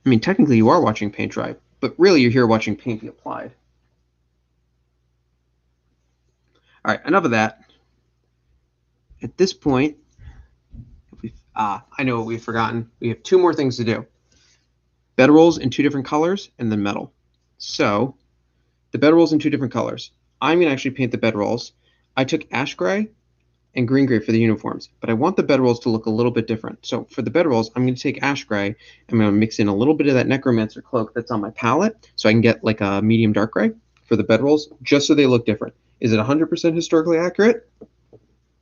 I mean, technically you are watching paint dry, but really you're here watching paint be applied. All right, enough of that. At this point, I know what we've forgotten. We have two more things to do. Bedrolls in two different colors and then metal. So the bedrolls in two different colors. I'm going to actually paint the bedrolls. I took ash gray and green gray for the uniforms, but I want the bedrolls to look a little bit different. So for the bedrolls, I'm going to take ash gray. I'm going to mix in a little bit of that necromancer cloak that's on my palette so I can get like a medium dark gray for the bedrolls, just so they look different. Is it 100% historically accurate?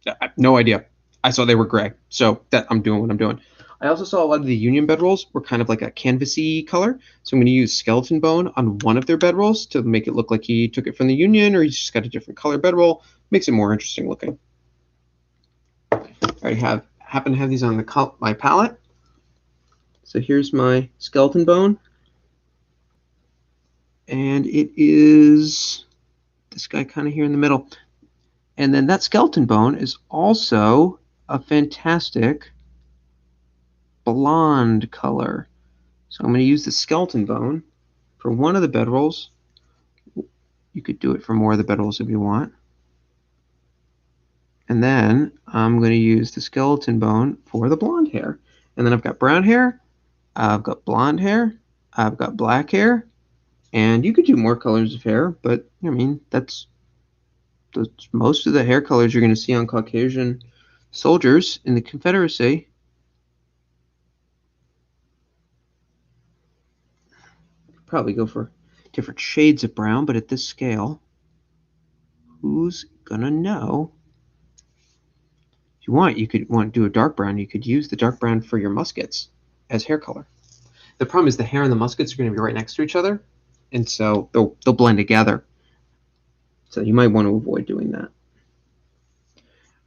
I have no idea. I saw they were gray, so that I'm doing what I'm doing. I also saw a lot of the Union bedrolls were kind of like a canvasy color, so I'm going to use skeleton bone on one of their bedrolls to make it look like he took it from the Union, or he's just got a different color bedroll. Makes it more interesting looking. I already happen to have these on my palette. So here's my skeleton bone, and it is this guy kind of here in the middle. And then that skeleton bone is also a fantastic blonde color. So I'm going to use the skeleton bone for one of the bedrolls. You could do it for more of the bedrolls if you want. And then I'm going to use the skeleton bone for the blonde hair. And then I've got brown hair, I've got blonde hair, I've got black hair, and you could do more colors of hair, but I mean, that's most of the hair colors you're going to see on Caucasian soldiers in the Confederacy. Probably go for different shades of brown, but at this scale, who's gonna know? If you want, you could want to do a dark brown. You could use the dark brown for your muskets as hair color. The problem is the hair and the muskets are going to be right next to each other, and so they'll blend together. So you might want to avoid doing that.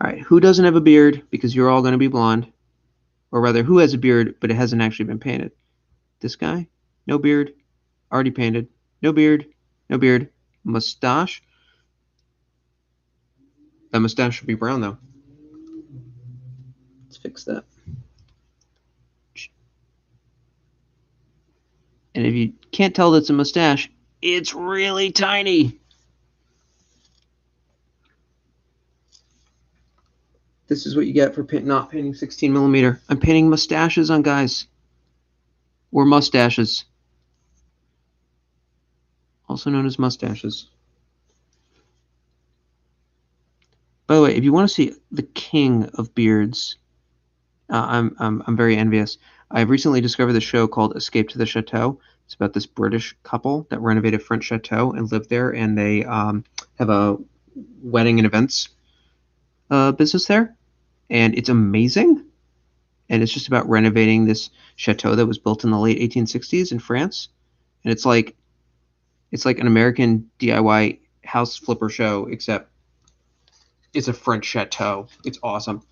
All right, who doesn't have a beard because you're all going to be blonde? Or rather, who has a beard but it hasn't actually been painted? This guy? No beard. Already painted. No beard. No beard. Mustache. That mustache should be brown, though. Let's fix that. And if you can't tell that's a mustache, it's really tiny. This is what you get for not painting 16mm. I'm painting mustaches on guys. Or mustaches. Also known as mustaches. By the way, if you want to see the king of beards, I'm very envious. I've recently discovered the show called Escape to the Chateau. It's about this British couple that renovate a French chateau and live there, and they have a wedding and events business there, and it's amazing. And it's just about renovating this chateau that was built in the late 1860s in France, and it's like an American DIY house flipper show, except It's a French chateau. It's awesome.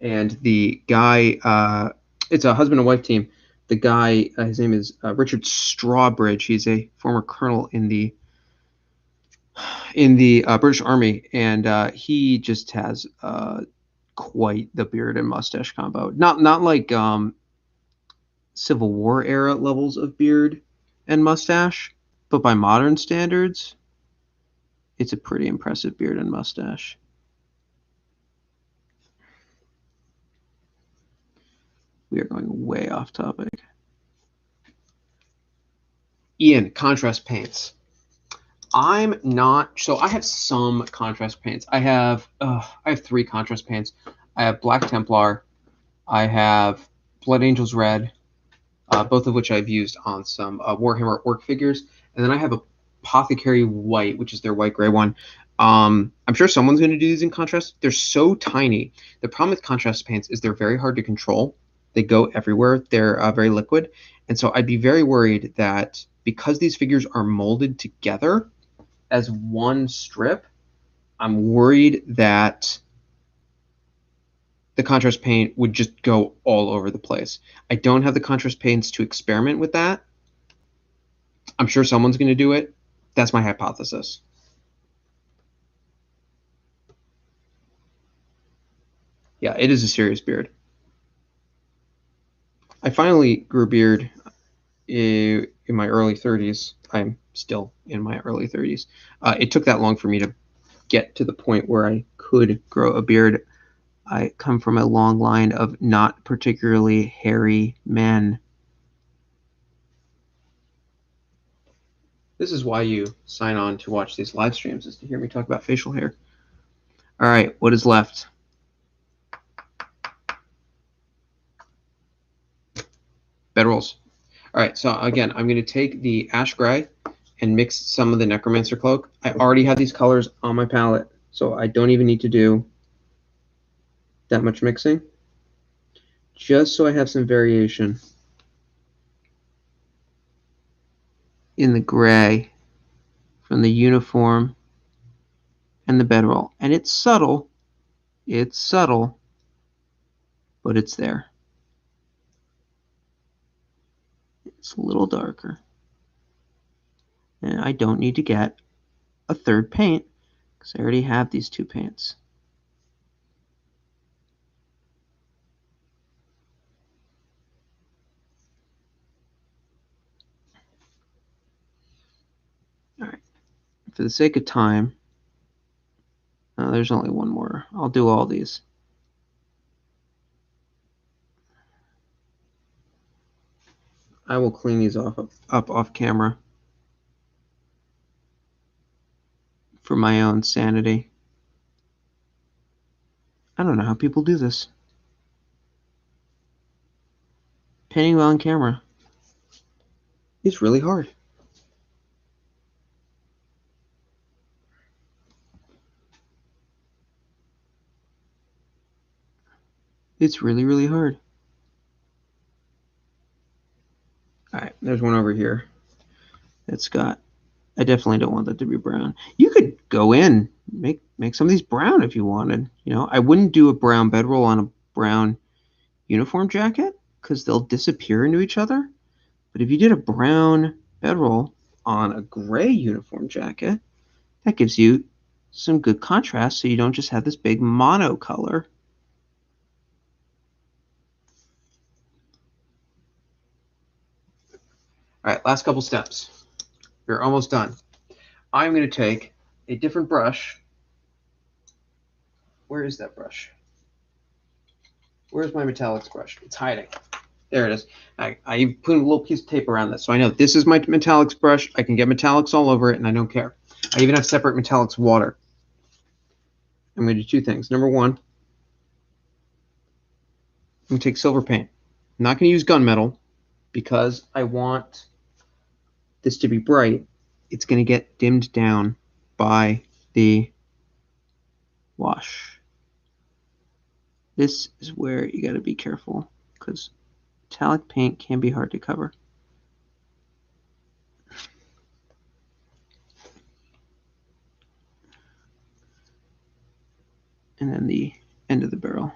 And the guy, it's a husband and wife team. The guy, his name is Richard Strawbridge. He's a former colonel in the British Army, and he just has quite the beard and mustache combo. Not like Civil War era levels of beard and mustache, but by modern standards, it's a pretty impressive beard and mustache. We are going way off topic. Ian, contrast paints. I'm not, so I have some contrast paints. I have 3 contrast paints. I have Black Templar, I have Blood Angels Red, both of which I've used on some Warhammer orc figures, and then I have Apothecary White, which is their white gray one. I'm sure someone's going to do these in contrast. They're so tiny. The problem with contrast paints is they're very hard to control. They go everywhere. They're very liquid, and so I'd be very worried that because these figures are molded together as one strip, I'm worried that the contrast paint would just go all over the place. I don't have the contrast paints to experiment with that. I'm sure someone's going to do it. That's my hypothesis. Yeah, it is a serious beard. I finally grew a beard in my early 30s. I'm still in my early 30s. It took that long for me to get to the point where I could grow a beard. I come from a long line of not particularly hairy men. This is why you sign on to watch these live streams, is to hear me talk about facial hair. All right, what is left? Bedrolls. All right, so again, I'm going to take the ash gray and mix some of the Necromancer cloak. I already have these colors on my palette, so I don't even need to do that much mixing, just so I have some variation in the gray from the uniform and the bedroll. And it's subtle, but it's there. It's a little darker. And I don't need to get a third paint because I already have these 2 paints. All right, for the sake of time, there's only one more. I'll do all these. I will clean these up off camera for my own sanity. I don't know how people do this. Painting on camera is really hard. It's really, really hard. All right, there's one over here. It's got, I definitely don't want that to be brown. You could go in, make some of these brown if you wanted. You know, I wouldn't do a brown bedroll on a brown uniform jacket because they'll disappear into each other. But if you did a brown bedroll on a gray uniform jacket, that gives you some good contrast so you don't just have this big mono color. All right, last couple steps. We're almost done. I'm going to take a different brush. Where is that brush? Where's my metallics brush? It's hiding. There it is. I put a little piece of tape around this, so I know this is my metallics brush. I can get metallics all over it, and I don't care. I even have separate metallics water. I'm going to do 2 things. Number 1, I'm going to take silver paint. I'm not going to use gunmetal because I want this to be bright. It's going to get dimmed down by the wash. This is where you got to be careful because metallic paint can be hard to cover. and then the end of the barrel.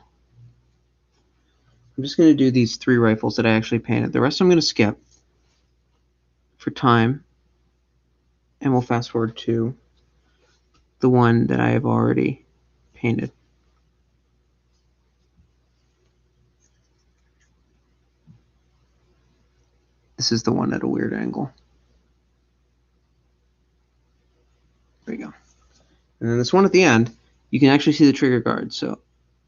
I'm just going to do these 3 rifles that I actually painted. The rest I'm going to skip for time, and we'll fast forward to the one that I have already painted. This is the one at a weird angle. There you go. And then this one at the end, you can actually see the trigger guard. So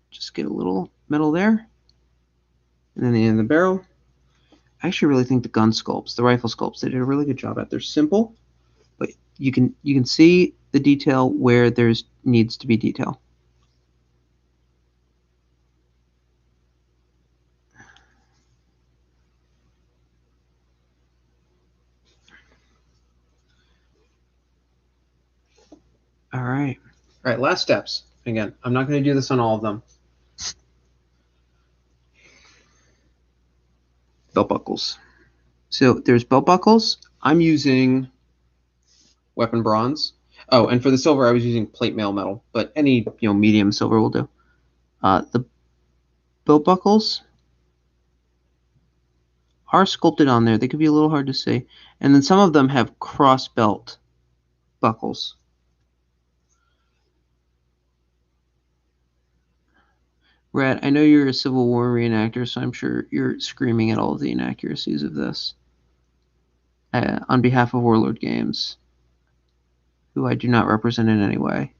just get a little metal there. And then the end of the barrel. I actually really think the gun sculpts, the rifle sculpts, they did a really good job at. They're simple, but you can see the detail where there's needs to be detail. All right. All right, last steps. Again, I'm not going to do this on all of them. Belt buckles. So there's belt buckles. I'm using weapon bronze. Oh, and for the silver, I was using plate mail metal, but any medium silver will do. The belt buckles are sculpted on there. They could be a little hard to see. And then some of them have cross belt buckles. Rat, I know you're a Civil War reenactor, so I'm sure you're screaming at all of the inaccuracies of this. On behalf of Warlord Games, who I do not represent in any way,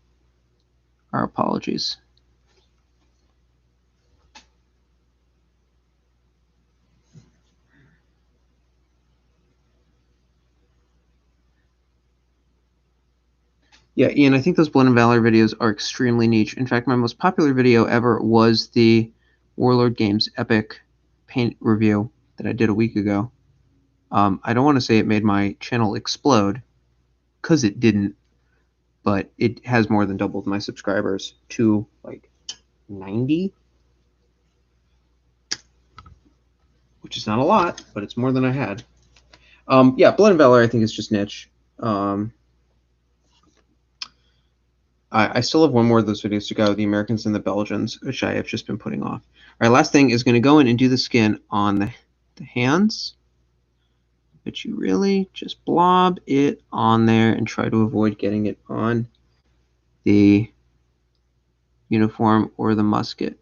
our apologies. Yeah, Ian, I think those Blood and Valor videos are extremely niche. In fact, my most popular video ever was the Warlord Games Epic paint review that I did a week ago. I don't want to say it made my channel explode, because it didn't, but it has more than doubled my subscribers to like 90, which is not a lot, but it's more than I had. Yeah, Blood and Valor I think is just niche. I still have one more of those videos to go, the Americans and the Belgians, which I have just been putting off. All right, last thing is going to go in and do the skin on the hands. But you really just blob it on there and try to avoid getting it on the uniform or the musket.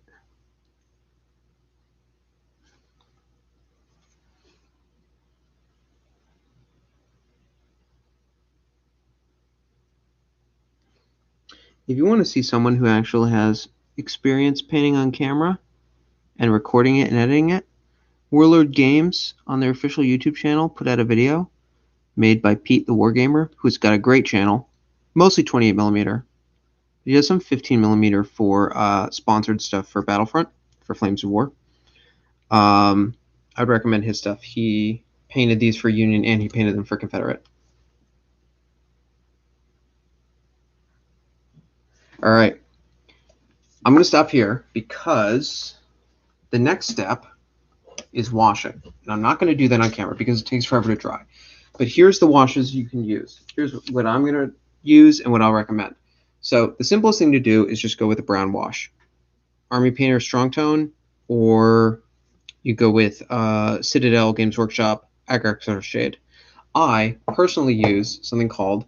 If you want to see someone who actually has experience painting on camera and recording it and editing it, Warlord Games on their official YouTube channel put out a video made by Pete the Wargamer, who's got a great channel, mostly 28mm. He has some 15mm for sponsored stuff for Battlefront, for Flames of War. I'd recommend his stuff. He painted these for Union and he painted them for Confederate. All right. I'm going to stop here because the next step is washing. And I'm not going to do that on camera because it takes forever to dry. But here's the washes you can use. Here's what I'm going to use and what I'll recommend. So the simplest thing to do is just go with a brown wash. Army Painter Strong Tone, or you go with Citadel Games Workshop Agrax Shade. I personally use something called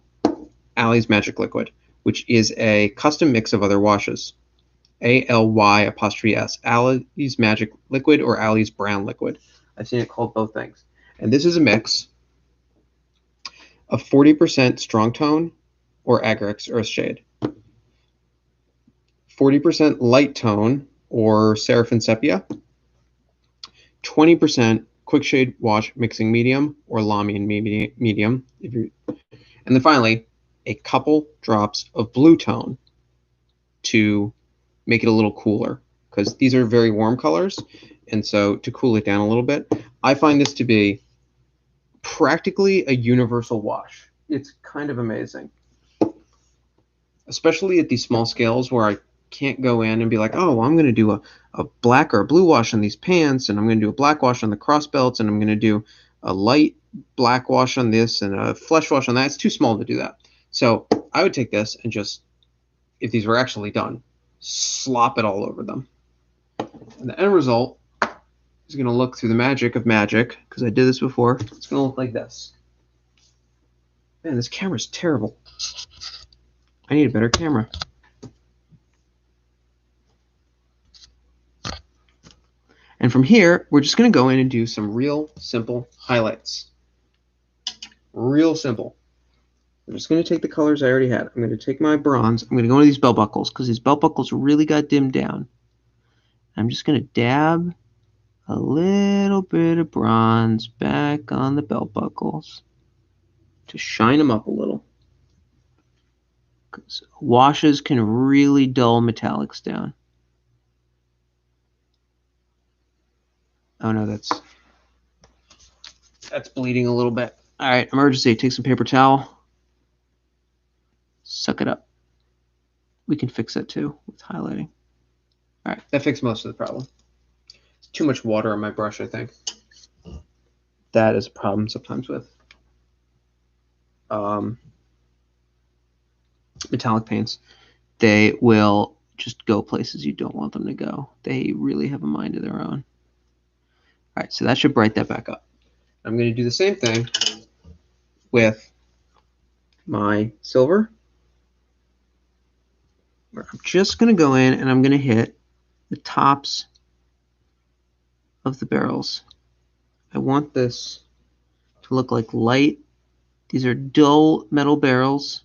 Alley's Magic Liquid, which is a custom mix of other washes. ALY''S, Alley's Magic Liquid or Alley's Brown Liquid. I've seen it called both things. And this is a mix of 40% Strong Tone or Agrax Earth Shade, 40% Light Tone or Seraphim Sepia, 20% Quick Shade Wash Mixing Medium or Lamian Medium, and then finally a couple drops of Blue Tone to make it a little cooler, because these are very warm colors, and so to cool it down a little bit, I find this to be practically a universal wash. It's kind of amazing, especially at these small scales where I can't go in and be like, oh, well, I'm going to do a black or a blue wash on these pants, and I'm going to do a black wash on the cross belts, and I'm going to do a light black wash on this and a flesh wash on that. It's too small to do that. So I would take this and just, if these were actually done, slop it all over them. And the end result is going to look, through the magic of magic, because I did this before, it's going to look like this. Man, this camera's terrible. I need a better camera. And from here, we're just going to go in and do some real simple highlights. Real simple. I'm just going to take the colors I already had. I'm going to take my bronze. I'm going to go into these belt buckles because these belt buckles really got dimmed down. I'm just going to dab a little bit of bronze back on the belt buckles to shine them up a little. Because washes can really dull metallics down. Oh no, that's bleeding a little bit. All right, emergency. Take some paper towel. Suck it up. We can fix that too with highlighting. All right, that fixed most of the problem. It's too much water on my brush, I think. That is a problem sometimes with metallic paints. They will just go places you don't want them to go. They really have a mind of their own. All right, so that should brighten that back up. I'm going to do the same thing with my silver. I'm just going to go in and I'm going to hit the tops of the barrels. I want this to look like light. These are dull metal barrels,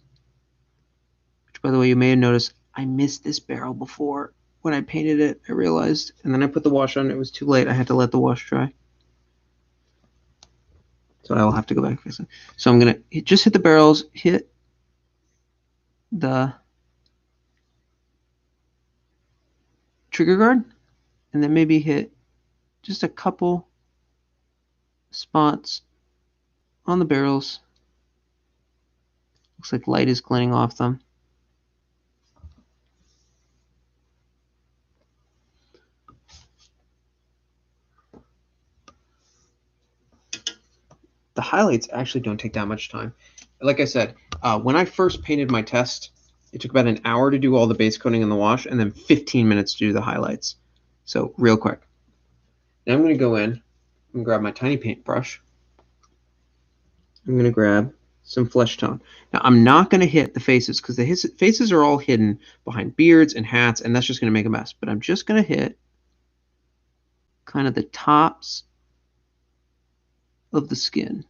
which, by the way, you may have noticed I missed this barrel before. When I painted it, I realized, and then I put the wash on. It was too late. I had to let the wash dry. So I will have to go back and fix it. So I'm going to just hit the barrels, hit the trigger guard, and then maybe hit just a couple spots on the barrels. Looks like light is glinting off them. The highlights actually don't take that much time. Like I said, when I first painted my test, it took about an hour to do all the base coating and the wash, and then 15 minutes to do the highlights. So real quick. Now I'm going to go in and grab my tiny paintbrush. I'm going to grab some flesh tone. Now I'm not going to hit the faces because the faces are all hidden behind beards and hats, and that's just going to make a mess. But I'm just going to hit kind of the tops of the skin.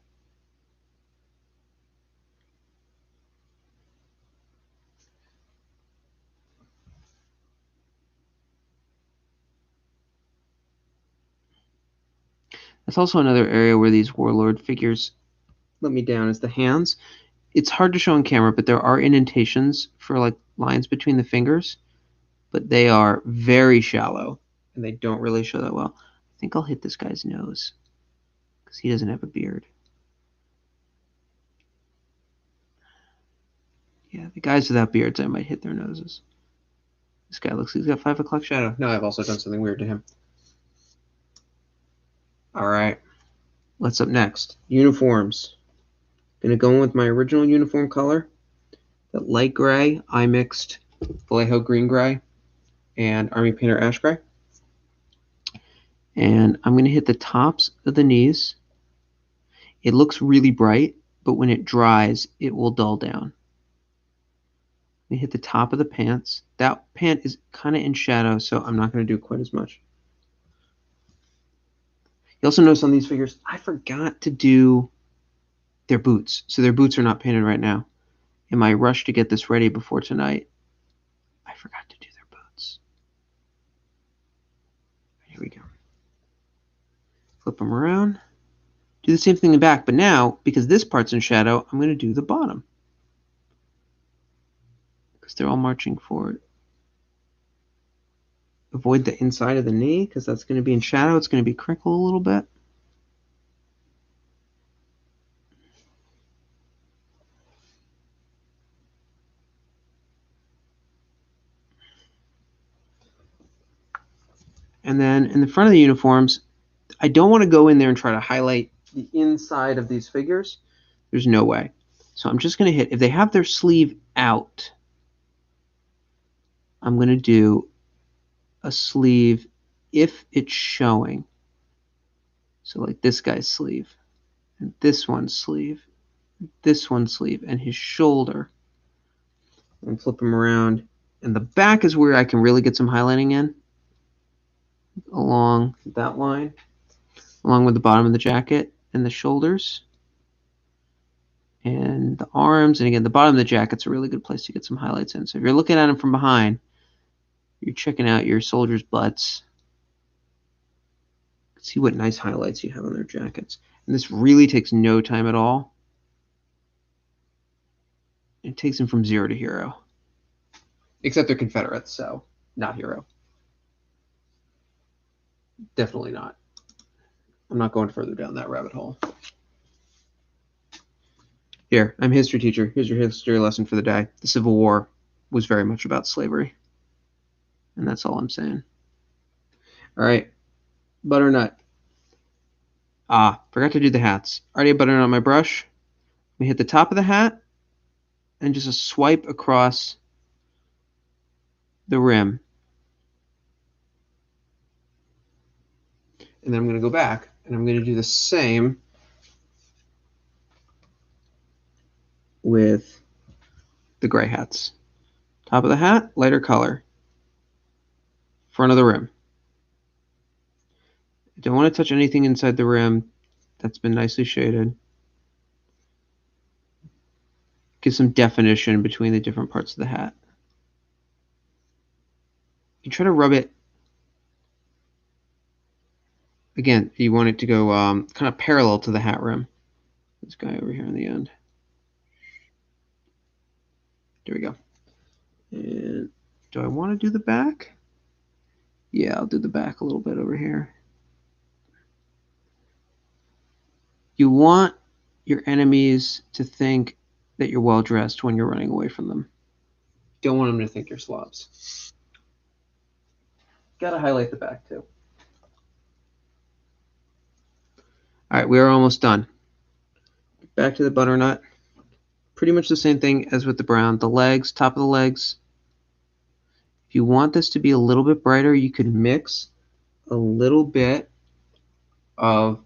That's also another area where these Warlord figures let me down, is the hands. It's hard to show on camera, but there are indentations for like lines between the fingers, but they are very shallow and they don't really show that well. I think I'll hit this guy's nose because he doesn't have a beard. Yeah, the guys without beards, I might hit their noses. This guy looks like he's got 5 o'clock shadow. No, I've also done something weird to him. All right, what's up next? Uniforms. Gonna go in with my original uniform color, that light gray. I mixed Vallejo green gray and Army Painter ash gray. And I'm gonna hit the tops of the knees. It looks really bright, but when it dries, it will dull down. We hit the top of the pants. That pant is kind of in shadow, so I'm not going to do quite as much. You also notice on these figures, I forgot to do their boots. So their boots are not painted right now. In my rush to get this ready before tonight, I forgot to do their boots. Here we go. Flip them around. Do the same thing in the back, but now, because this part's in shadow, I'm going to do the bottom. Because they're all marching forward. Avoid the inside of the knee, because that's going to be in shadow. It's going to be crinkled a little bit. And then in the front of the uniforms, I don't want to go in there and try to highlight the inside of these figures. There's no way. So I'm just going to hit, if they have their sleeve out, I'm going to do a sleeve if it's showing. So like this guy's sleeve, and this one's sleeve, this one's sleeve, and his shoulder. And flip him around. And the back is where I can really get some highlighting in. Along that line. Along with the bottom of the jacket and the shoulders. And the arms. And again, the bottom of the jacket's a really good place to get some highlights in. So if you're looking at him from behind, you're checking out your soldiers' butts. See what nice highlights you have on their jackets. And this really takes no time at all. It takes them from 0 to hero. Except they're Confederates, so not hero. Definitely not. I'm not going further down that rabbit hole. Here, I'm a history teacher. Here's your history lesson for the day. The Civil War was very much about slavery. And that's all I'm saying. All right. Butternut. Forgot to do the hats. Already have butternut on my brush. We hit the top of the hat and just a swipe across the rim. And then I'm going to go back and I'm going to do the same with the gray hats. Top of the hat, lighter color. Front of the rim. I don't want to touch anything inside the rim. That's been nicely shaded. Give some definition between the different parts of the hat. You try to rub it. Again, you want it to go kind of parallel to the hat rim. This guy over here on the end. There we go. And do I want to do the back? Yeah, I'll do the back a little bit over here. You want your enemies to think that you're well dressed when you're running away from them. You don't want them to think you're slobs. Gotta highlight the back too. All right, we are almost done. Back to the butternut. Pretty much the same thing as with the brown. The legs, top of the legs. If you want this to be a little bit brighter, you could mix a little bit of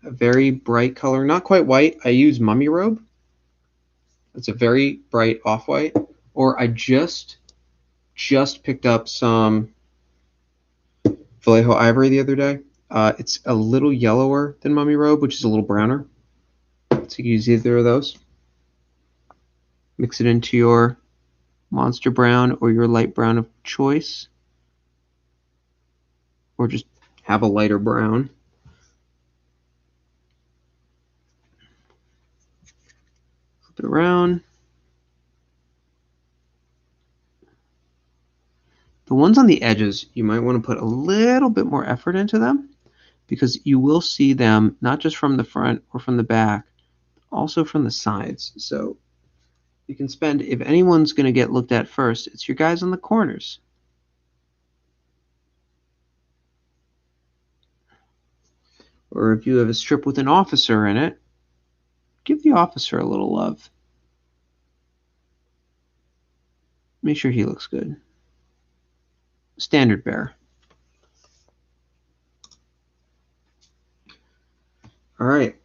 a very bright color. Not quite white. I use mummy robe. It's a very bright off-white. Or I just picked up some Vallejo ivory the other day. It's a little yellower than mummy robe, which is a little browner. So you can use either of those. Mix it into your monster brown or your light brown of choice. Or just have a lighter brown. Flip it around. The ones on the edges, you might want to put a little bit more effort into them because you will see them not just from the front or from the back, also from the sides. So you can spend, if anyone's going to get looked at first, it's your guys on the corners. Or if you have a strip with an officer in it, give the officer a little love. Make sure he looks good. Standard bearer. All right.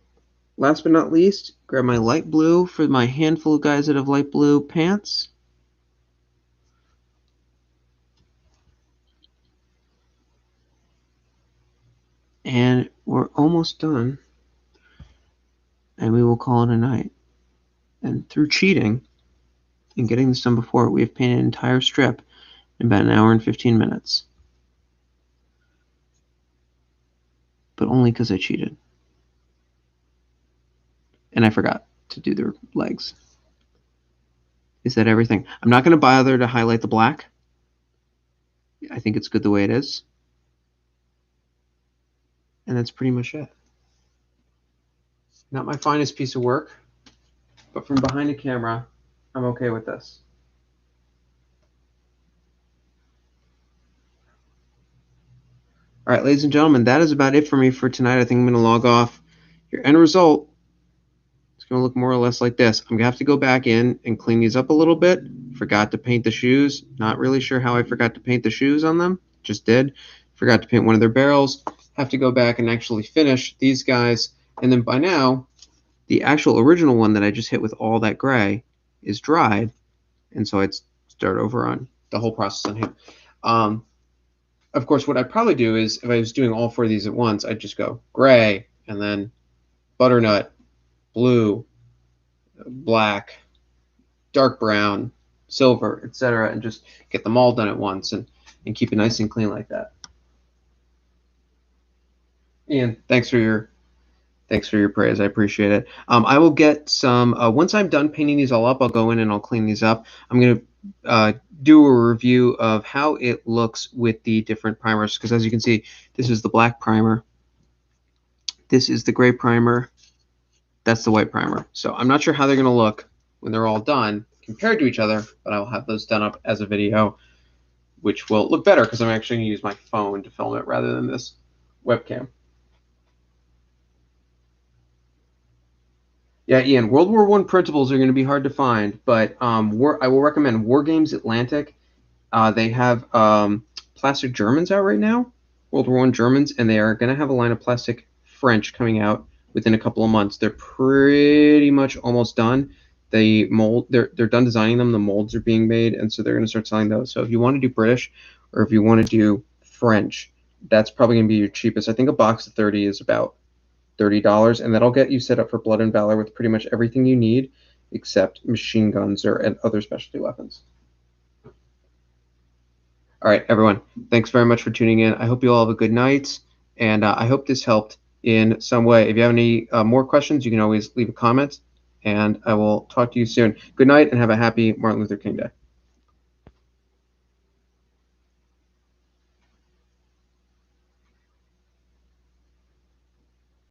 Last but not least, grab my light blue for my handful of guys that have light blue pants. And we're almost done. And we will call it a night. And through cheating and getting this done before, we have painted an entire strip in about an hour and 15 minutes. But only because I cheated. And I forgot to do their legs. Is that everything? I'm not going to bother to highlight the black. I think it's good the way it is. And that's pretty much it. Not my finest piece of work, but from behind the camera, I'm okay with this. All right, ladies and gentlemen, that is about it for me for tonight. I think I'm going to log off. Your end result going to look more or less like this. I'm going to have to go back in and clean these up a little bit. Forgot to paint the shoes. Not really sure how I forgot to paint the shoes on them. Just did. Forgot to paint one of their barrels. Have to go back and actually finish these guys. And then by now, the actual original one that I just hit with all that gray is dried. And so I'd start over on the whole process on here. Of course, what I'd probably do is, if I was doing all 4 of these at once, I'd just go gray, and then butternut, blue, black, dark brown, silver, etc., and just get them all done at once and keep it nice and clean like that. Ian, thanks for your praise. I appreciate it. I will get some, once I'm done painting these all up, I'll go in and I'll clean these up. I'm going to do a review of how it looks with the different primers, because as you can see, this is the black primer, this is the gray primer, that's the white primer. So I'm not sure how they're going to look when they're all done compared to each other, but I'll have those done up as a video, which will look better because I'm actually going to use my phone to film it rather than this webcam. Yeah, Ian, World War I printables are going to be hard to find, but I will recommend Wargames Atlantic. They have plastic Germans out right now, World War I Germans, and they are going to have a line of plastic French coming out within a couple of months. They're pretty much almost done. The mold, they're done designing them. The molds are being made, and so they're going to start selling those. So if you want to do British, or if you want to do French, that's probably going to be your cheapest. I think a box of 30 is about $30, and that'll get you set up for Blood and Valor with pretty much everything you need except machine guns or other specialty weapons. All right, everyone, thanks very much for tuning in. I hope you all have a good night, and I hope this helped in some way. If you have any more questions, you can always leave a comment, and I will talk to you soon. Good night, and have a happy Martin Luther King Day.